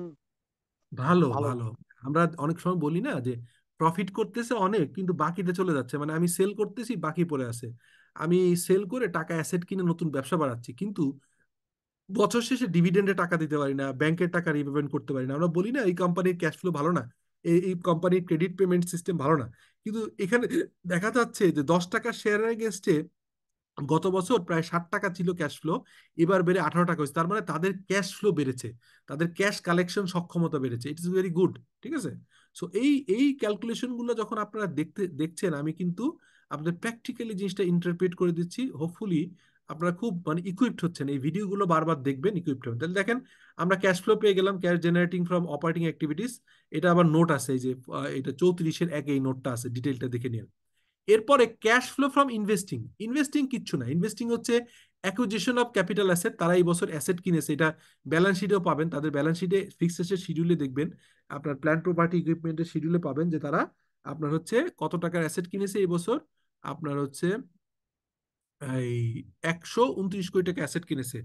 [SPEAKER 1] ভালো
[SPEAKER 3] ভালো।
[SPEAKER 1] ভালো। আমরা অনেক সময় বলি না যে প্রফিট করতেছে অনেক কিন্তু বাকিতে চলে যাচ্ছে, মানে আমি সেল করতেছি বাকি পড়ে আছে, আমি সেল করে টাকা অ্যাসেট কিনে নতুন ব্যবসা বাড়াচ্ছি, কিন্তু বছর শেষে ডিভিডেন্ডে টাকা দিতে পারি না, ব্যাংকের টাকা রিপেমেন্ট করতে পারি না। আমরা বলি না এই কোম্পানির ক্যাশ ফ্লো ভালো না, এই কোম্পানির ক্রেডিট পেমেন্ট সিস্টেম ভালো না। কিন্তু এখানে দেখা যাচ্ছে যে 10 টাকার শেয়ারের এগেনস্টে গত বছর প্রায় 60 টাকা ছিল ক্যাশ ফ্লো, এবার বেড়ে 18 টাকা হয়েছে। তার মানে তাদের ক্যাশ ফ্লো বেড়েছে, তাদের ক্যাশ কালেকশন সক্ষমতা বেড়েছে। It is very good. ঠিক আছে। সো এই এই ক্যালকুলেশন গুলো যখন আপনারা দেখছেন, আমি কিন্তু আপনাদের প্র্যাকটিক্যালি জিনিসটা ইন্টারপ্রেট করে দিচ্ছি। হোপফুলি আপনারা খুব মানে ইকুইপড হচ্ছেন, এই ভিডিওগুলো বারবার দেখবেন, ইকুইপড হবেন। তাহলে দেখেন, আমরা ক্যাশ ফ্লো পেয়ে গেলাম, cash generating from operating activities. এটা আবার নোট আছে, এই যে এটা 34-এর 1 এই নোটটা আছে, ডিটেলটা দেখে নিন। এরপরে cash flow from investing. Investing কিচ্ছু না, ইনভেস্টিং হচ্ছে অ্যাকুইজিশন অফ ক্যাপিটাল অ্যাসেট। তারা এই বছর অ্যাসেট কিনেছে, এটা ব্যালেন্স শিটেও পাবেন, তাদের ব্যালেন্স শিটে ফিক্সড অ্যাসেট শিডিউলে দেখবেন, আপনার প্ল্যান্ট প্রপার্টি ইকুইপমেন্টের শিডিউলে পাবেন যে তারা আপনার হচ্ছে কত টাকার অ্যাসেট কিনেছে এই বছর। আপনার হচ্ছে এই 129 কোটি টাকা অ্যাসেট কিনেছে।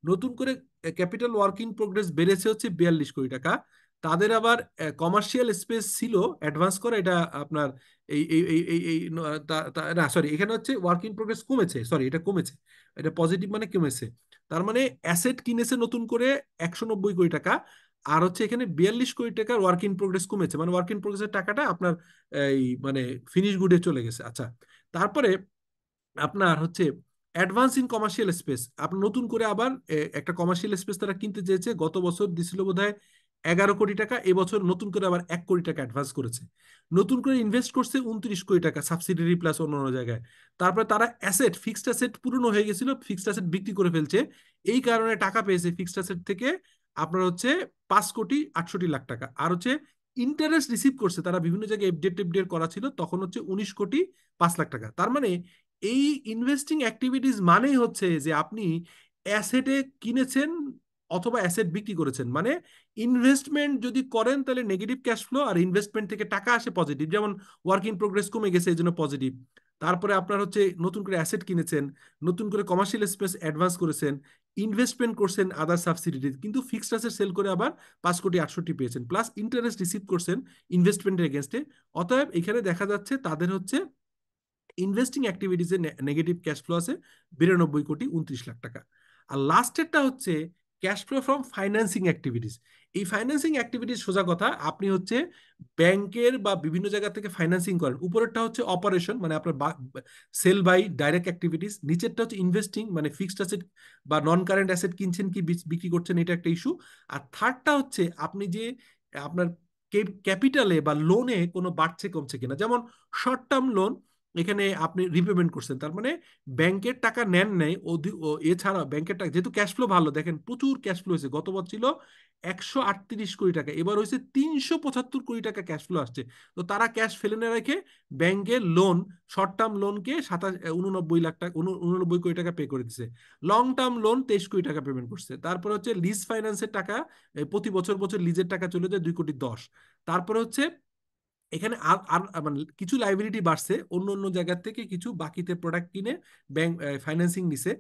[SPEAKER 1] নতুন করে ক্যাপিটাল ওয়ার্ক ইন প্রোগ্রেস বেড়েছে হচ্ছে 42 কোটি টাকা। তাদের আবার কমার্শিয়াল স্পেস ছিল অ্যাডভান্স করা, এটা আপনার এই এই এই এই এই না সরি, এখানে হচ্ছে ওয়ার্ক ইন প্রোগ্রেস কমেছে, সরি এটা কমেছে, এটা পজিটিভ মানে কমেছে। তার মানে অ্যাসেট কিনেছে নতুন করে 190 কোটি টাকা, আর হচ্ছে এখানে 42 কোটি টাকার ওয়ার্ক ইন প্রোগ্রেস কমেছে, মানে ওয়ার্ক ইন প্রোগ্রেসের টাকাটা আপনার এই মানে ফিনিশ গুডে চলে গেছে। আচ্ছা, তারপরে আপনার হচ্ছে অ্যাডভান্স ইন কমার্শিয়াল স্পেস, আপনার নতুন করে আবার একটা কমার্শিয়াল স্পেস তারা কিনতে চেয়েছে, গত বছর দিছিল বোধহয় 11 কোটি টাকা, এবছর নতুন করে আবার 1 কোটি টাকা অ্যাডভান্স করেছে। নতুন করে ইনভেস্ট করছে 29 কোটি টাকা সাবসিডিয়ারি প্লাস অন্য জায়গায়। তারপরে তারা অ্যাসেট, ফিক্সড অ্যাসেট পুরনো হয়ে গেছিল, ফিক্সড অ্যাসেট বিক্রি করে ফেলছে, এই কারণে টাকা পেয়েছে ফিক্সড অ্যাসেট থেকে আপনার হচ্ছে 5,68,00,000 টাকা। আর হচ্ছে ইন্টারেস্ট রিসিভ করছে, তারা বিভিন্ন জায়গায় এফডিআর করা ছিল, তখন হচ্ছে 19,05,00,000 টাকা। তার মানে এই ইনভেস্টিং অ্যাক্টিভিটিস মানেই হচ্ছে যে আপনি অ্যাসেটে কিনেছেন অথবা অ্যাসেট বিক্রি করেছেন, মানে ইনভেস্টমেন্ট যদি করেন তাহলে নেগেটিভ ক্যাশ ফ্লো, আর ইনভেস্টমেন্ট থেকে টাকা আসে পজিটিভ, যেমন ওয়ার্ক ইন প্রোগ্রেস কমে গেছে এই জন্য পজিটিভ। তারপরে আপনার হচ্ছে নতুন করে অ্যাসেট কিনেছেন, নতুন করে কমার্শিয়াল স্পেস অ্যাডভান্স করেছেন, ইনভেস্টমেন্ট করছেন আদার সাবসিডিজ, কিন্তু ফিক্সড অ্যাসেট সেল করে আবার 5,68,00,000 পেয়েছেন, প্লাস ইন্টারেস্ট রিসিভ করছেন ইনভেস্টমেন্টের এগেনস্টে। অতএব এখানে দেখা যাচ্ছে তাদের হচ্ছে ইনভেস্টিং অ্যাক্টিভিটিসে নেগেটিভ ক্যাশ ফ্লো আছে 92,29,00,000 টাকা। আর লাস্টেরটা হচ্ছে cash flow from financing activities. এই ফাইন্যান্সিং অ্যাক্টিভিটিস সোজা কথা, আপনি হচ্ছে ব্যাংকের বা বিভিন্ন জায়গা থেকে ফাইন্যান্সিং করেন। উপরেরটা হচ্ছে অপারেশন, মানে আপনার সেল বাই ডাইরেক্ট অ্যাক্টিভিটিস। নিচেরটা হচ্ছে ইনভেস্টিং, মানে ফিক্সড অ্যাসেট বা নন কারেন্ট অ্যাসেট কিনছেন কি বিক্রি করছেন, এটা একটা ইস্যু। আর থার্ডটা হচ্ছে আপনি যে আপনার ক্যাপিটালে বা লোনে কোনো বাড়ছে কমছে কিনা, যেমন শর্ট টার্ম লোন, এখানে আপনি রিপেমেন্ট করছেন, তার মানে ব্যাংকের টাকা নেন নাই এছাড়া ব্যাংকের টাকা যেহেতু ক্যাশ ফ্লো ভালো, দেখেন প্রচুর ক্যাশ ফ্লো হয়েছে, গত বছর ছিল 138 কোটি টাকা, এবার হয়েছে 375 কোটি টাকা ক্যাশ ফ্লো আসছে। তো তারা ক্যাশ ফেলে না রেখে ব্যাংকের লোন, শর্ট টার্ম লোনকে 89 লাখ টাকা 89 কোটি টাকা পে করে দিচ্ছে, লং টার্ম লোন 23 কোটি টাকা পেমেন্ট করছে। তারপরে হচ্ছে লিজ ফাইন্যান্সের টাকা, প্রতি বছর বছর লিজের টাকা চলে যায় 2,10 কোটি। তারপরে হচ্ছে এখানে আর আর মানে কিছু লাইবিলিটি বাড়ছে, অন্য অন্য জায়গা থেকে কিছু বাকিতে প্রোডাক্ট কিনে ব্যাংক ফাইন্যান্সিং নিছে,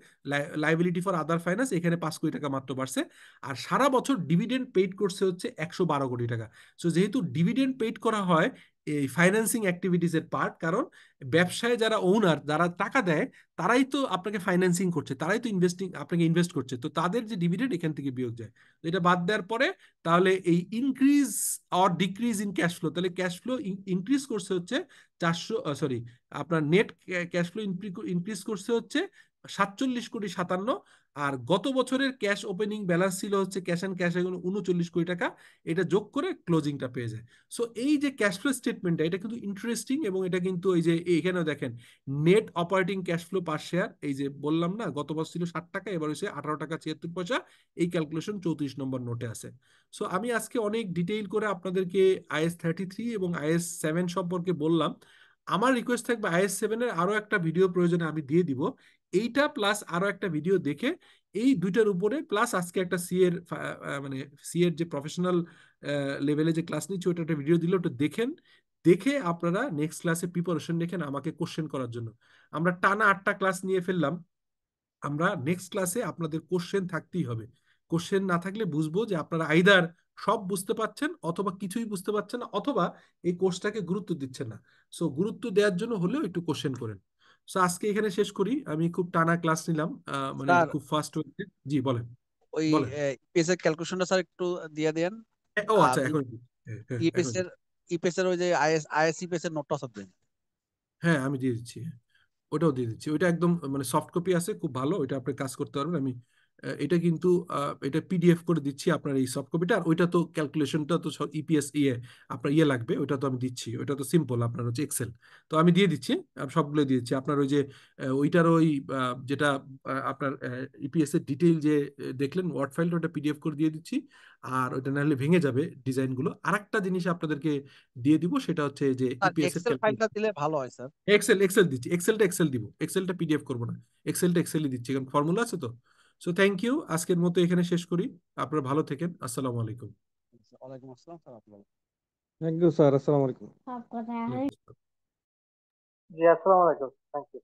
[SPEAKER 1] লাইবিলিটি ফর আদার ফাইন্যান্স, এখানে 5 কোটি টাকা মাত্র বাড়ছে। আর সারা বছর ডিভিডেন্ড পেইড করছে হচ্ছে 112 কোটি টাকা। সো যেহেতু ডিভিডেন্ড পেইড করা হয় এই ফাইন্যান্সিং অ্যাক্টিভিটিস এর পার্ট, কারণ ব্যবসায় যারা ওনার, যারা টাকা দেয়, তারাই তো আপনাকে ফাইন্যান্সিং করছে, তারাই তো আপনাকে ইনভেস্ট করছে, তো তাদের যে ডিভিডেন্ড এখান থেকে বিয়োগ যায়। তো এটা বাদ দেওয়ার পরে তাহলে এই increase or decrease in cash flow, তাহলে ক্যাশ ফ্লো ইনক্রিজ করছে হচ্ছে 400, সরি আপনার নেট ক্যাশ ফ্লো ইনক্রিজ করছে হচ্ছে 47,57,00,000। আর গত বছরের ক্যাশ ওপেনিং ব্যালেন্স ছিল হচ্ছে ক্যাশ অ্যান্ড ক্যাশ 39 কোটি টাকা, এটা যোগ করে ক্লোজিংটা পেয়ে যায়। সো এই যে ক্যাশ ফ্লো স্টেটমেন্টটা, এটা কিন্তু ইন্টারেস্টিং, এবং এটা কিন্তু এই যে এখানেও দেখেন নেট অপারেটিং ক্যাশ ফ্লো পার শেয়ার, এই যে বললাম না গত বছর ছিল 60 টাকা, এবার হচ্ছে 18 টাকা 76 পয়সা, এই ক্যালকুলেশন 34 নম্বর নোটে আছে। সো আমি আজকে অনেক ডিটেইল করে আপনাদেরকে IS-33 এবং IS-7 সম্পর্কে বললাম। আমার রিকোয়েস্ট থাকবে IS-7 এর আরো একটা ভিডিও প্রয়োজনে আমি দিয়ে দিব, এইটা প্লাস আরো একটা ভিডিও দেখে এই দুইটার উপরে, প্লাস আজকে একটা সি এর মানে সি এর যে প্রফেশনাল লেভেলে যে ক্লাস নিচ্ছি ওটা একটা ভিডিও দিলে ওটা দেখেন, দেখে আপনারা নেক্সট ক্লাসে প্রিপারেশন দেখেন আমাকে কোশ্চেন করার জন্য। আমরা টানা 8টা ক্লাস নিয়ে ফেললাম, আমরা নেক্সট ক্লাসে আপনাদের কোশ্চেন থাকতেই হবে। কোশ্চেন না থাকলে বুঝবো যে আপনারা আইদার সব বুঝতে পারছেন অথবা কিছুই বুঝতে পারছেন না, অথবা এই কোর্সটাকে গুরুত্ব দিচ্ছেন না। সো গুরুত্ব দেওয়ার জন্য হলেও একটু কোশ্চেন করেন। সো আজকে এখানে শেষ করি, আমি খুব টানা ক্লাস নিলাম, মানে
[SPEAKER 3] স্যার
[SPEAKER 1] খুব ফাস্ট হয়েছে। জি বলেন।
[SPEAKER 3] ওই
[SPEAKER 1] বলেন।
[SPEAKER 3] ইপিএস এর ক্যালকুলেশনটা স্যার একটু দিয়ে দেন।
[SPEAKER 1] ও
[SPEAKER 3] আর
[SPEAKER 1] আচ্ছা, এখন
[SPEAKER 3] ইপিএস এর ওই যে আইএস ইপিএস এর নোটটা স্যার দেন।
[SPEAKER 1] হ্যাঁ আমি দিয়ে দিচ্ছি, ওটাও দিয়ে দিচ্ছি, ওইটা একদম মানে সফট কপি আছে, খুব ভালো, ওইটা আপনি কাজ করতে পারবেন, আমি এটা কিন্তু এটা পিডিএফ করে দিচ্ছি আপনার এই সফট কপিটা। আর ওইটা তো ক্যালকুলেশনটা তো ইপিএস আপনার লাগবে, ওইটা তো আমি দিচ্ছি, ওইটা তো সিম্পল আপনার হচ্ছে এক্সেল। তো আমি দিয়ে দিচ্ছি, আমি সবগুলো দিয়ে দিচ্ছি আপনার ওই যে ওইটার ওই যেটা আপনার ইপিএস এর ডিটেইল যে দেখলেন ওয়ার্ড ফাইলটা, ওটা পিডিএফ করে দিয়ে দিচ্ছি। আর ওইটা নাহলে ভেঙে যাবে ডিজাইনগুলো। আরেকটা জিনিস আপনাদেরকে দিয়ে দিব, সেটা হচ্ছে যে
[SPEAKER 3] আর
[SPEAKER 1] ইপিএস এর
[SPEAKER 3] এক্সেল ফাইলটা দিলে ভালো হয় স্যার।
[SPEAKER 1] এক্সেল দিচ্ছি, এক্সেল দিব, এক্সেলটা পিডিএফ করবো না, এক্সেলই দিচ্ছি, কারণ ফর্মুলা আছে তো। সো থ্যাংক ইউ, আজকের মতো এখানে শেষ করি। আপনারা ভালো থাকেন, আসসালামু আলাইকুম।
[SPEAKER 3] ওয়ালাইকুম আসসালাম স্যার, আপনার
[SPEAKER 4] থ্যাংক ইউ স্যার, আসসালামু আলাইকুম।
[SPEAKER 2] জি আসসালামু আলাইকুম, থ্যাংক ইউ।